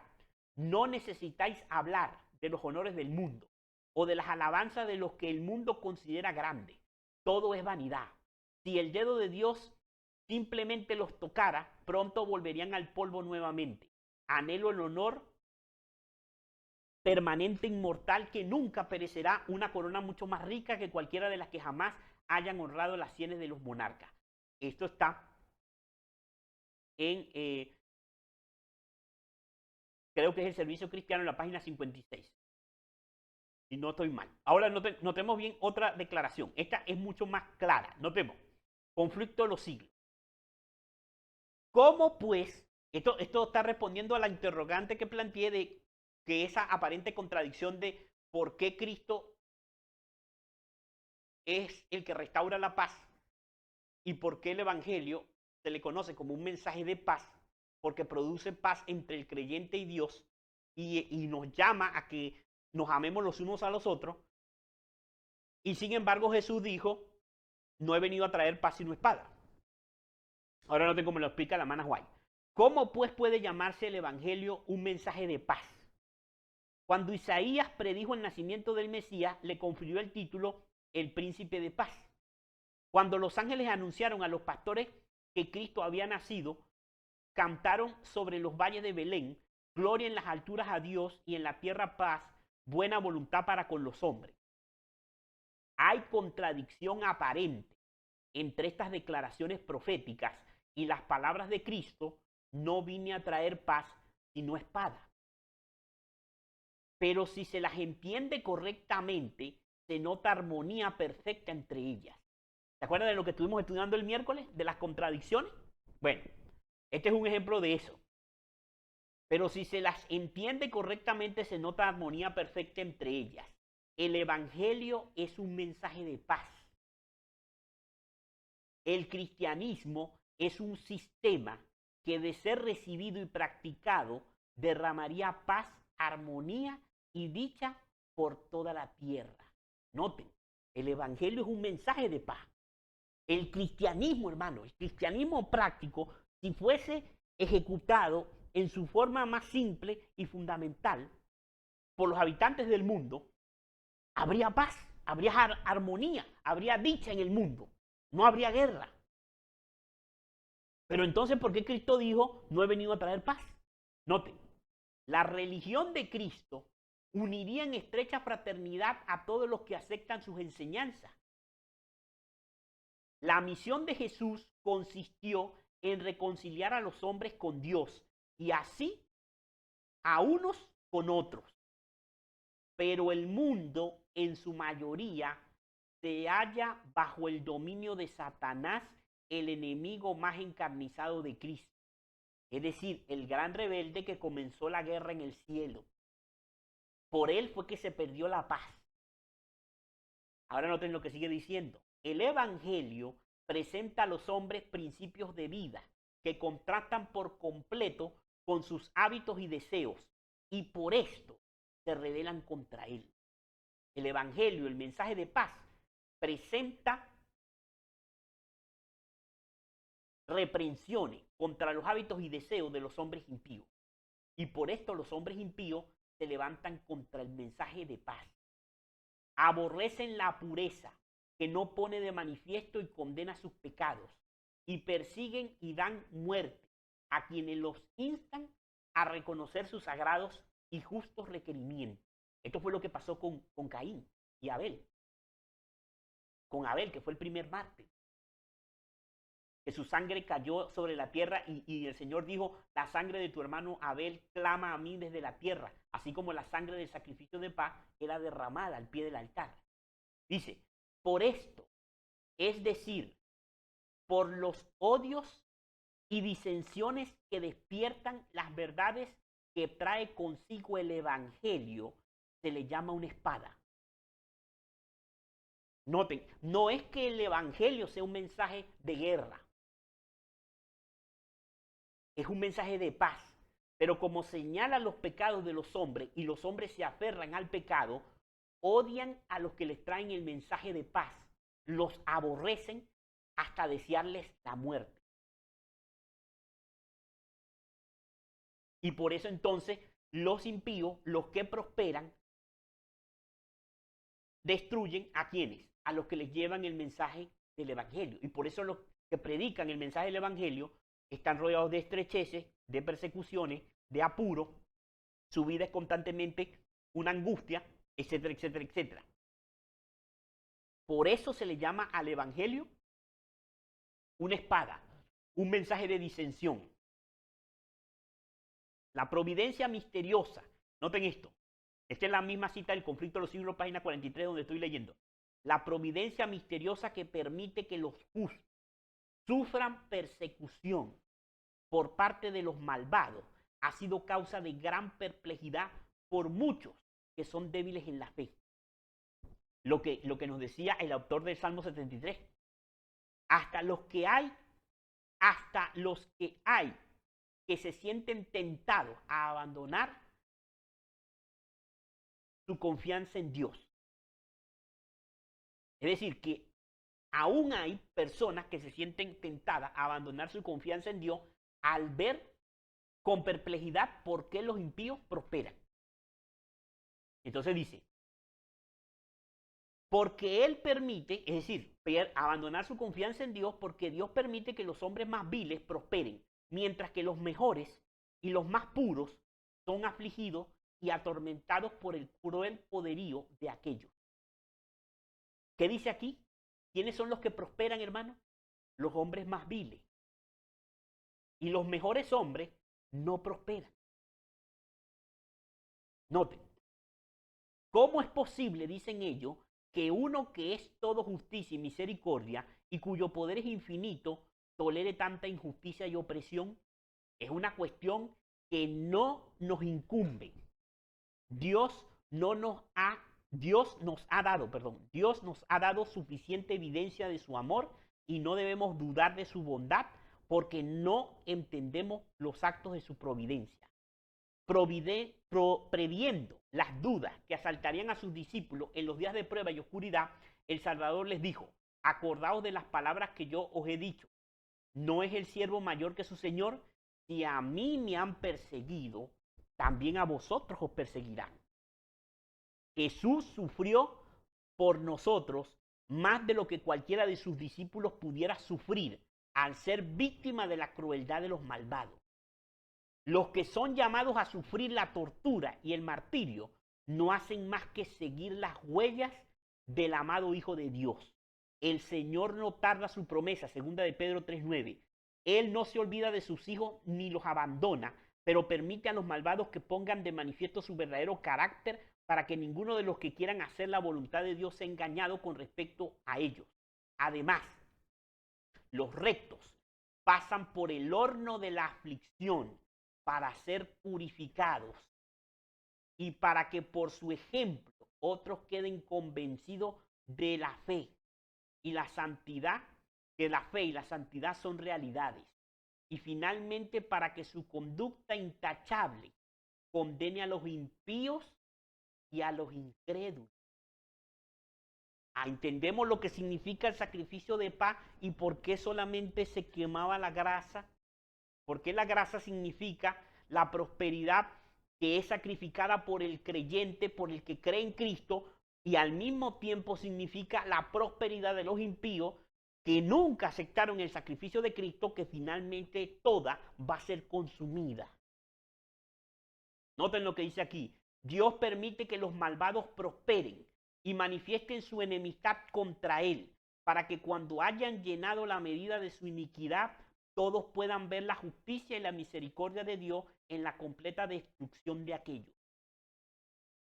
Speaker 1: No necesitáis hablar de los honores del mundo o de las alabanzas de los que el mundo considera grandes. Todo es vanidad. Si el dedo de Dios simplemente los tocara, pronto volverían al polvo nuevamente. Anhelo el honor permanente, inmortal, que nunca perecerá, una corona mucho más rica que cualquiera de las que jamás hayan honrado las sienes de los monarcas. Esto está en, creo que es el Servicio Cristiano, en la página 56. Si no estoy mal. Ahora notemos bien otra declaración. Esta es mucho más clara. Notemos. Conflicto de los siglos. ¿Cómo pues? Esto está respondiendo a la interrogante que planteé de que esa aparente contradicción de por qué Cristo es el que restaura la paz y por qué el Evangelio se le conoce como un mensaje de paz, porque produce paz entre el creyente y Dios y nos llama a que nos amemos los unos a los otros. Y sin embargo Jesús dijo, no he venido a traer paz sino espada. Ahora noten cómo lo explica la hermana White. ¿Cómo pues puede llamarse el Evangelio un mensaje de paz? Cuando Isaías predijo el nacimiento del Mesías, le confirió el título el príncipe de paz. Cuando los ángeles anunciaron a los pastores que Cristo había nacido, cantaron sobre los valles de Belén, gloria en las alturas a Dios y en la tierra paz, buena voluntad para con los hombres. Hay contradicción aparente entre estas declaraciones proféticas y las palabras de Cristo, no vine a traer paz sino espada. Pero si se las entiende correctamente, se nota armonía perfecta entre ellas. ¿Se acuerdan de lo que estuvimos estudiando el miércoles? De las contradicciones. Bueno, este es un ejemplo de eso. Pero si se las entiende correctamente, se nota armonía perfecta entre ellas. El Evangelio es un mensaje de paz. El cristianismo es un sistema que, de ser recibido y practicado, derramaría paz, armonía y dicha por toda la tierra. Noten, el Evangelio es un mensaje de paz. El cristianismo, hermano, el cristianismo práctico, si fuese ejecutado en su forma más simple y fundamental por los habitantes del mundo, habría paz, habría armonía, habría dicha en el mundo, no habría guerra. Pero entonces, ¿por qué Cristo dijo, no he venido a traer paz? Noten, la religión de Cristo uniría en estrecha fraternidad a todos los que aceptan sus enseñanzas. La misión de Jesús consistió en reconciliar a los hombres con Dios y así a unos con otros. Pero el mundo, en su mayoría, se halla bajo el dominio de Satanás, el enemigo más encarnizado de Cristo. Es decir, el gran rebelde que comenzó la guerra en el cielo. Por él fue que se perdió la paz. Ahora noten lo que sigue diciendo. El Evangelio presenta a los hombres principios de vida que contrastan por completo con sus hábitos y deseos, y por esto se rebelan contra él. El Evangelio, el mensaje de paz, presenta reprensiones contra los hábitos y deseos de los hombres impíos. Y por esto los hombres impíos se levantan contra el mensaje de paz. Aborrecen la pureza, que no pone de manifiesto y condena sus pecados, y persiguen y dan muerte a quienes los instan a reconocer sus sagrados y justos requerimientos. Esto fue lo que pasó con Caín y Abel. Con Abel, que fue el primer mártir. Que su sangre cayó sobre la tierra y el Señor dijo, la sangre de tu hermano Abel clama a mí desde la tierra, así como la sangre del sacrificio de paz era derramada al pie del altar. Dice, por esto, es decir, por los odios y disensiones que despiertan las verdades que trae consigo el Evangelio, se le llama una espada. Noten, no es que el Evangelio sea un mensaje de guerra, es un mensaje de paz, pero como señala los pecados de los hombres y los hombres se aferran al pecado, odian a los que les traen el mensaje de paz, los aborrecen hasta desearles la muerte. Y por eso entonces los impíos, los que prosperan, destruyen a quienes, a los que les llevan el mensaje del Evangelio. Y por eso los que predican el mensaje del Evangelio están rodeados de estrecheces, de persecuciones, de apuro, su vida es constantemente una angustia, etcétera, etcétera, etcétera. Por eso se le llama al Evangelio una espada, un mensaje de disensión. La providencia misteriosa, noten esto, esta es la misma cita del conflicto de los siglos, página 43, donde estoy leyendo. La providencia misteriosa que permite que los justos sufran persecución por parte de los malvados ha sido causa de gran perplejidad por muchos que son débiles en la fe. Lo que nos decía el autor del Salmo 73. Hasta los que hay que se sienten tentados a abandonar su confianza en Dios. Es decir, que aún hay personas que se sienten tentadas a abandonar su confianza en Dios al ver con perplejidad por qué los impíos prosperan. Entonces dice, porque Él permite, es decir, abandonar su confianza en Dios porque Dios permite que los hombres más viles prosperen, mientras que los mejores y los más puros son afligidos y atormentados por el cruel poderío de aquellos. ¿Qué dice aquí? ¿Quiénes son los que prosperan, hermano? Los hombres más viles. Y los mejores hombres no prosperan. Noten, ¿cómo es posible, dicen ellos, que uno que es todo justicia y misericordia y cuyo poder es infinito tolere tanta injusticia y opresión? Es una cuestión que no nos incumbe. Dios nos ha dado suficiente evidencia de su amor y no debemos dudar de su bondad porque no entendemos los actos de su providencia. Previendo las dudas que asaltarían a sus discípulos en los días de prueba y oscuridad, el Salvador les dijo, acordaos de las palabras que yo os he dicho. ¿No es el siervo mayor que su Señor? Si a mí me han perseguido, también a vosotros os perseguirán. Jesús sufrió por nosotros más de lo que cualquiera de sus discípulos pudiera sufrir al ser víctima de la crueldad de los malvados. Los que son llamados a sufrir la tortura y el martirio no hacen más que seguir las huellas del amado Hijo de Dios. El Señor no tarda su promesa, segunda de Pedro 3:9. Él no se olvida de sus hijos ni los abandona, pero permite a los malvados que pongan de manifiesto su verdadero carácter para que ninguno de los que quieran hacer la voluntad de Dios sea engañado con respecto a ellos. Además, los rectos pasan por el horno de la aflicción para ser purificados y para que por su ejemplo otros queden convencidos de la fe y la santidad, que la fe y la santidad son realidades. Y finalmente para que su conducta intachable condene a los impíos y a los incrédulos. ¿Entendemos lo que significa el sacrificio de paz y por qué solamente se quemaba la grasa? Porque la grasa significa la prosperidad que es sacrificada por el creyente, por el que cree en Cristo, y al mismo tiempo significa la prosperidad de los impíos que nunca aceptaron el sacrificio de Cristo, que finalmente toda va a ser consumida. Noten lo que dice aquí. Dios permite que los malvados prosperen y manifiesten su enemistad contra Él, para que cuando hayan llenado la medida de su iniquidad, todos puedan ver la justicia y la misericordia de Dios en la completa destrucción de aquellos.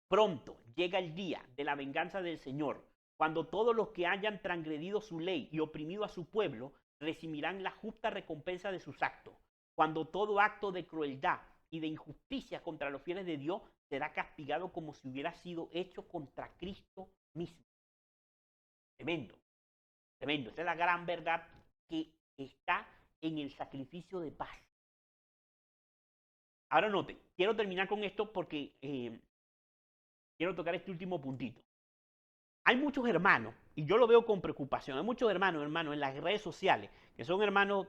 Speaker 1: Pronto llega el día de la venganza del Señor, cuando todos los que hayan transgredido su ley y oprimido a su pueblo recibirán la justa recompensa de sus actos, cuando todo acto de crueldad y de injusticia contra los fieles de Dios será castigado como si hubiera sido hecho contra Cristo mismo. Tremendo, tremendo. Esta es la gran verdad que está en el sacrificio de paz. Ahora noten, quiero terminar con esto porque quiero tocar este último puntito. Hay muchos hermanos, y yo lo veo con preocupación, hay muchos hermanos en las redes sociales, que son hermanos,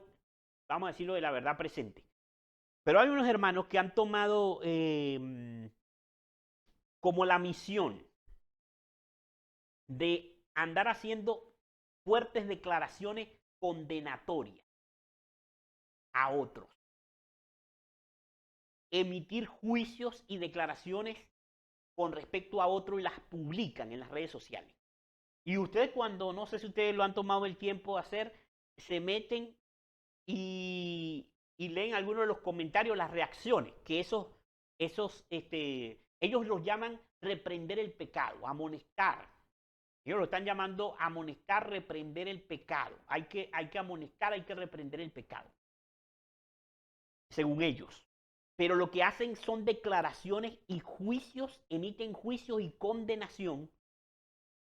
Speaker 1: vamos a decirlo de la verdad presente. Pero hay unos hermanos que han tomado como la misión de andar haciendo fuertes declaraciones condenatorias a otros. Emitir juicios y declaraciones con respecto a otro y las publican en las redes sociales. Y ustedes cuando, no sé si ustedes lo han tomado el tiempo de hacer, se meten y leen algunos de los comentarios, las reacciones, que ellos los llaman reprender el pecado, amonestar. Ellos lo están llamando amonestar, reprender el pecado. Hay que amonestar, hay que reprender el pecado. Según ellos. Pero lo que hacen son declaraciones y juicios, emiten juicios y condenación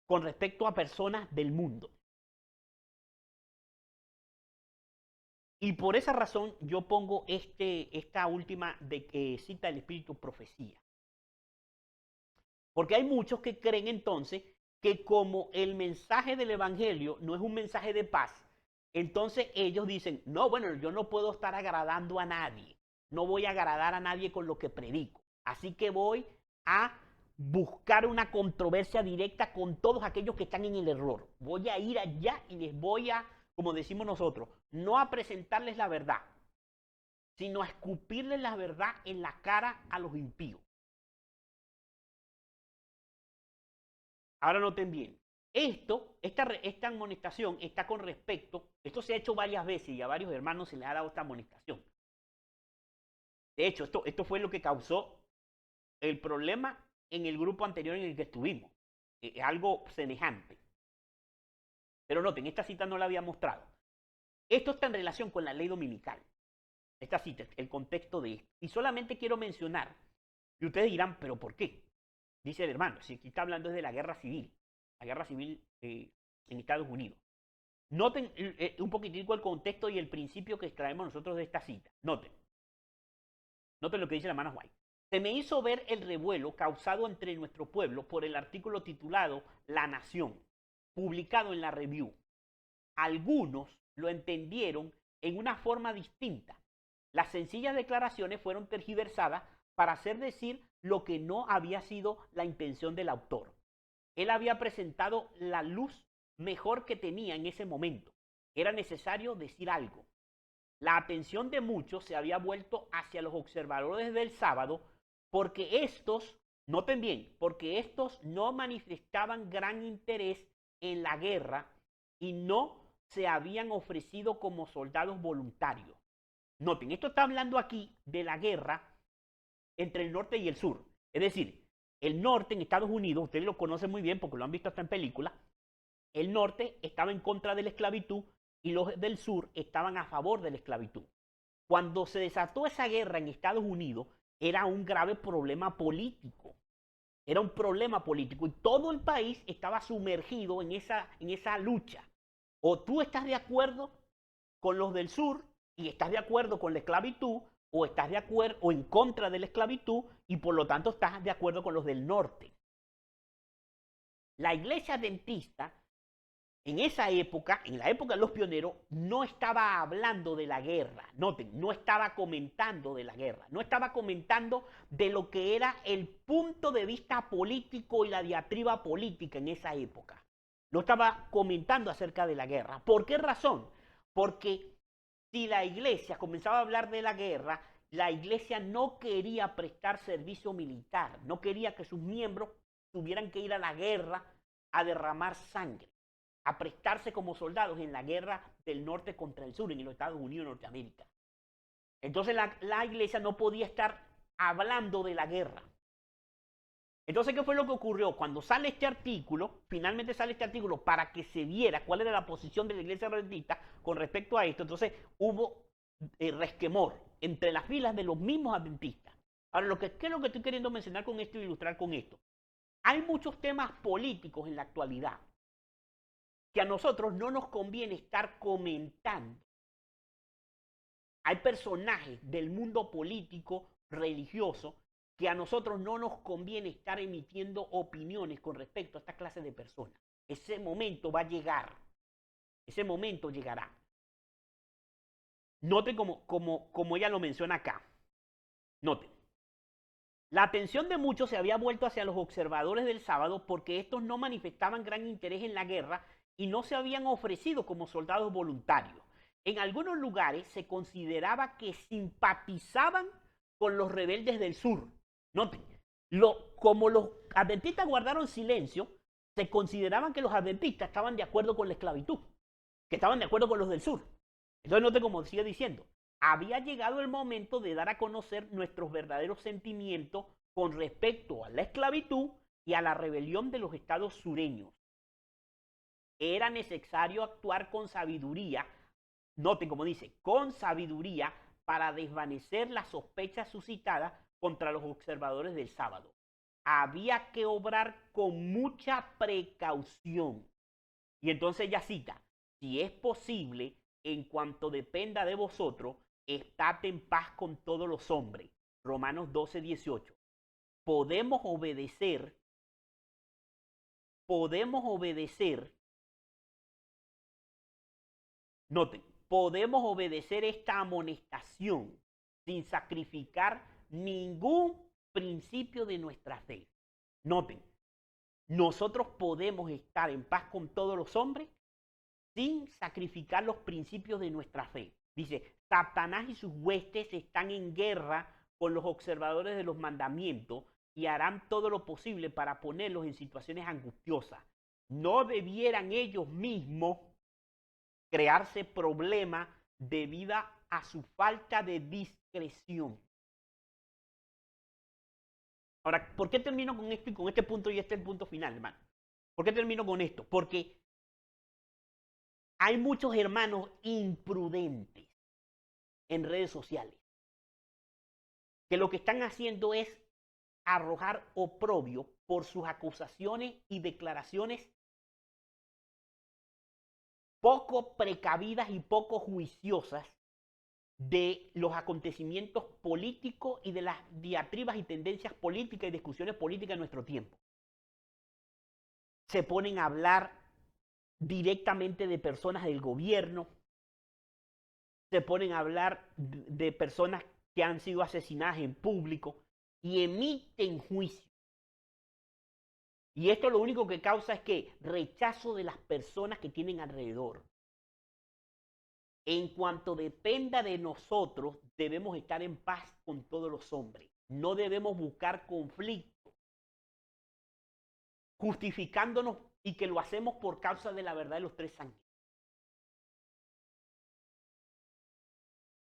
Speaker 1: con respecto a personas del mundo. Y por esa razón yo pongo esta última cita del Espíritu, profecía. Porque hay muchos que creen entonces que como el mensaje del Evangelio no es un mensaje de paz, entonces ellos dicen, no, bueno, yo no puedo estar agradando a nadie. No voy a agradar a nadie con lo que predico. Así que voy a buscar una controversia directa con todos aquellos que están en el error. Voy a ir allá y les voy a, como decimos nosotros, no a presentarles la verdad, sino a escupirles la verdad en la cara a los impíos. Ahora noten bien. Esta amonestación está con respecto, esto se ha hecho varias veces y a varios hermanos se les ha dado esta amonestación. De hecho, esto fue lo que causó el problema en el grupo anterior en el que estuvimos. Algo semejante. Pero noten, esta cita no la había mostrado. Esto está en relación con la ley dominical. Esta cita, el contexto de esto. Y solamente quiero mencionar, y ustedes dirán, ¿pero por qué? Dice el hermano, si aquí está hablando es de la guerra civil en Estados Unidos. Noten un poquitico el contexto y el principio que extraemos nosotros de esta cita. Noten lo que dice la hermana White. Se me hizo ver el revuelo causado entre nuestro pueblo por el artículo titulado La Nación, publicado en la Review. Algunos lo entendieron en una forma distinta. Las sencillas declaraciones fueron tergiversadas para hacer decir lo que no había sido la intención del autor. Él había presentado la luz mejor que tenía en ese momento. Era necesario decir algo. La atención de muchos se había vuelto hacia los observadores del sábado porque estos, noten bien, porque estos no manifestaban gran interés en la guerra y no se habían ofrecido como soldados voluntarios. Noten, esto está hablando aquí de la guerra entre el norte y el sur. Es decir, el norte en Estados Unidos, ustedes lo conocen muy bien porque lo han visto hasta en películas, el norte estaba en contra de la esclavitud y los del sur estaban a favor de la esclavitud. Cuando se desató esa guerra en Estados Unidos, era un grave problema político. Era un problema político y todo el país estaba sumergido en esa lucha. O tú estás de acuerdo con los del sur y estás de acuerdo con la esclavitud, o estás de acuerdo o en contra de la esclavitud y por lo tanto estás de acuerdo con los del norte. La iglesia adventista en esa época, en la época de los pioneros, no estaba hablando de la guerra. Noten, no estaba comentando de la guerra. No estaba comentando de lo que era el punto de vista político y la diatriba política en esa época. No estaba comentando acerca de la guerra. ¿Por qué razón? Porque si la iglesia comenzaba a hablar de la guerra, la iglesia no quería prestar servicio militar, no quería que sus miembros tuvieran que ir a la guerra a derramar sangre, a prestarse como soldados en la guerra del norte contra el sur, en los Estados Unidos de Norteamérica. Entonces la iglesia no podía estar hablando de la guerra. Entonces, ¿qué fue lo que ocurrió? Cuando sale este artículo, finalmente sale este artículo para que se viera cuál era la posición de la iglesia adventista con respecto a esto, entonces hubo resquemor entre las filas de los mismos adventistas. Ahora, ¿qué es lo que estoy queriendo mencionar con esto e ilustrar con esto? Hay muchos temas políticos en la actualidad que a nosotros no nos conviene estar comentando. Hay personajes del mundo político, religioso, que a nosotros no nos conviene estar emitiendo opiniones con respecto a esta clase de personas. Ese momento va a llegar. Ese momento llegará. Noten como ella lo menciona acá. Noten. La atención de muchos se había vuelto hacia los observadores del sábado porque estos no manifestaban gran interés en la guerra y no se habían ofrecido como soldados voluntarios. En algunos lugares se consideraba que simpatizaban con los rebeldes del sur. Noten, como los adventistas guardaron silencio, se consideraban que los adventistas estaban de acuerdo con la esclavitud, que estaban de acuerdo con los del sur. Entonces noten como sigue diciendo, había llegado el momento de dar a conocer nuestros verdaderos sentimientos con respecto a la esclavitud y a la rebelión de los estados sureños. Era necesario actuar con sabiduría, noten como dice, con sabiduría para desvanecer las sospechas suscitadas contra los observadores del sábado. Había que obrar con mucha precaución. Y entonces ella cita, si es posible, en cuanto dependa de vosotros, estad en paz con todos los hombres. Romanos 12, 18. Podemos obedecer, noten, podemos obedecer esta amonestación sin sacrificar ningún principio de nuestra fe. Noten, nosotros podemos estar en paz con todos los hombres sin sacrificar los principios de nuestra fe. Dice, Satanás y sus huestes están en guerra con los observadores de los mandamientos y harán todo lo posible para ponerlos en situaciones angustiosas. No debieran ellos mismos crearse problemas debido a su falta de discreción. Ahora, ¿por qué termino con esto y con este punto y este es el punto final, hermano? ¿Por qué termino con esto? Porque hay muchos hermanos imprudentes en redes sociales que lo que están haciendo es arrojar oprobio por sus acusaciones y declaraciones poco precavidas y poco juiciosas de los acontecimientos políticos y de las diatribas y tendencias políticas y discusiones políticas de nuestro tiempo. Se ponen a hablar directamente de personas del gobierno, se ponen a hablar de personas que han sido asesinadas en público y emiten juicio. Y esto lo único que causa es que rechazo de las personas que tienen alrededor. En cuanto dependa de nosotros, debemos estar en paz con todos los hombres. No debemos buscar conflicto, justificándonos y que lo hacemos por causa de la verdad de los tres ángeles.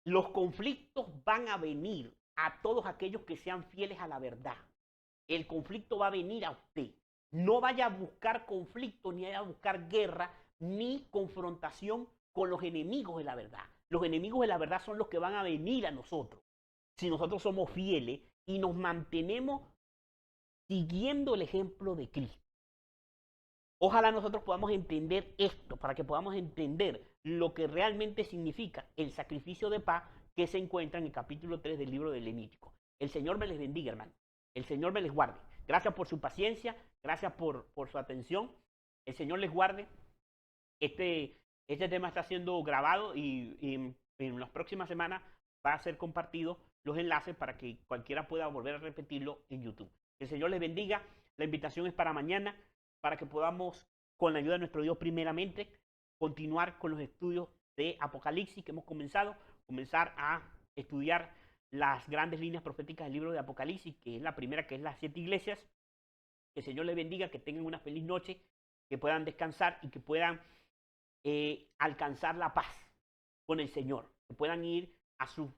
Speaker 1: Los conflictos van a venir a todos aquellos que sean fieles a la verdad. El conflicto va a venir a usted. No vaya a buscar conflicto, ni vaya a buscar guerra, ni confrontación con los enemigos de la verdad. Los enemigos de la verdad son los que van a venir a nosotros. Si nosotros somos fieles y nos mantenemos siguiendo el ejemplo de Cristo. Ojalá nosotros podamos entender esto, para que podamos entender lo que realmente significa el sacrificio de paz que se encuentra en el capítulo 3 del libro del Levítico. El Señor me les bendiga, hermano. El Señor me les guarde. Gracias por su paciencia, gracias por su atención. El Señor les guarde. Este tema está siendo grabado y en las próximas semanas va a ser compartido los enlaces para que cualquiera pueda volver a repetirlo en YouTube. Que el Señor les bendiga. La invitación es para mañana, para que podamos, con la ayuda de nuestro Dios primeramente, continuar con los estudios de Apocalipsis que hemos comenzar a estudiar las grandes líneas proféticas del libro de Apocalipsis, que es la primera, que es las 7 iglesias. Que el Señor les bendiga, que tengan una feliz noche, que puedan descansar y que puedan alcanzar la paz con el Señor, que puedan ir a sus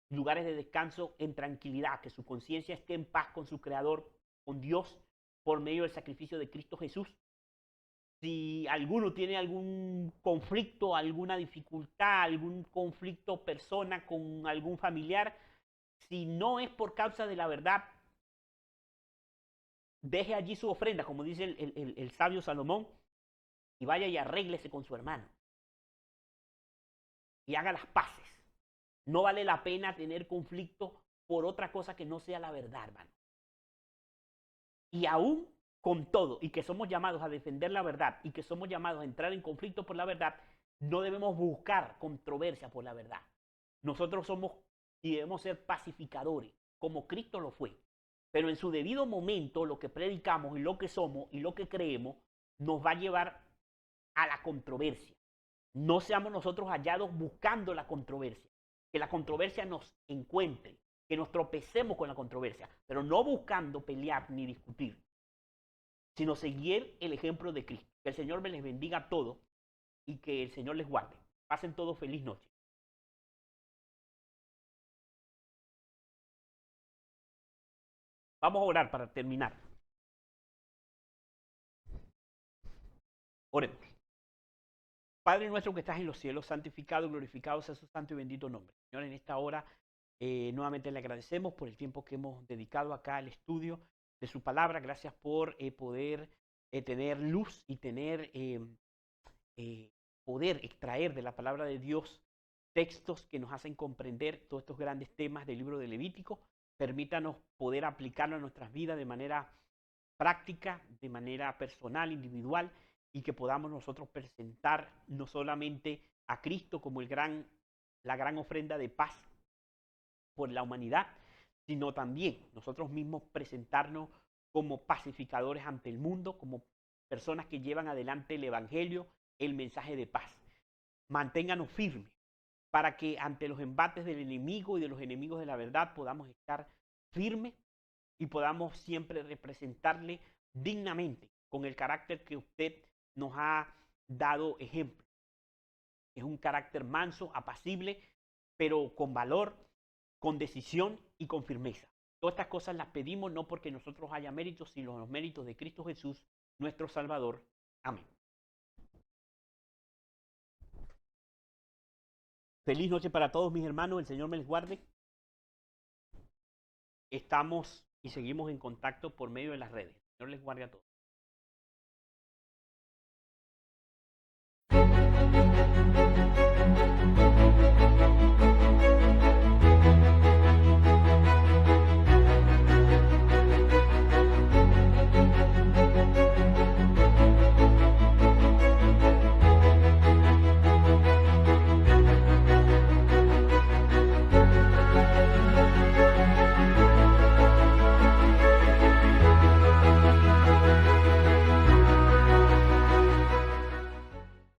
Speaker 1: lugares de descanso en tranquilidad, que su conciencia esté en paz con su Creador, con Dios, por medio del sacrificio de Cristo Jesús. Si alguno tiene algún conflicto, alguna dificultad, algún conflicto persona con algún familiar, si no es por causa de la verdad, deje allí su ofrenda, como dice el sabio Salomón, y vaya y arréglese con su hermano. Y haga las paces. No vale la pena tener conflicto por otra cosa que no sea la verdad, hermano. Y aún con todo, y que somos llamados a defender la verdad, y que somos llamados a entrar en conflicto por la verdad, no debemos buscar controversia por la verdad. Nosotros somos y debemos ser pacificadores, como Cristo lo fue. Pero en su debido momento, lo que predicamos y lo que somos y lo que creemos nos va a llevar a la controversia. No seamos nosotros hallados buscando la controversia. Que la controversia nos encuentre, que nos tropecemos con la controversia, pero no buscando pelear ni discutir, sino seguir el ejemplo de Cristo. Que el Señor me les bendiga a todos y que el Señor les guarde. Pasen todos feliz noche. Vamos a orar para terminar. Oremos. Padre nuestro que estás en los cielos, santificado, glorificado sea su santo y bendito nombre. Señor, en esta hora nuevamente le agradecemos por el tiempo que hemos dedicado acá al estudio de su palabra. Gracias por poder tener luz y tener poder extraer de la palabra de Dios textos que nos hacen comprender todos estos grandes temas del libro de Levítico. Permítanos poder aplicarlo a nuestras vidas de manera práctica, de manera personal, individual, y que podamos nosotros presentar no solamente a Cristo como la gran ofrenda de paz por la humanidad, sino también nosotros mismos presentarnos como pacificadores ante el mundo, como personas que llevan adelante el Evangelio, el mensaje de paz. Manténganos firmes para que ante los embates del enemigo y de los enemigos de la verdad podamos estar firmes y podamos siempre representarle dignamente con el carácter que usted nos ha dado ejemplo. Es un carácter manso, apacible, pero con valor, con decisión y con firmeza. Todas estas cosas las pedimos no porque nosotros haya méritos, sino los méritos de Cristo Jesús, nuestro Salvador. Amén. Feliz noche para todos mis hermanos, el Señor me les guarde. Estamos y seguimos en contacto por medio de las redes. El Señor les guarde a todos.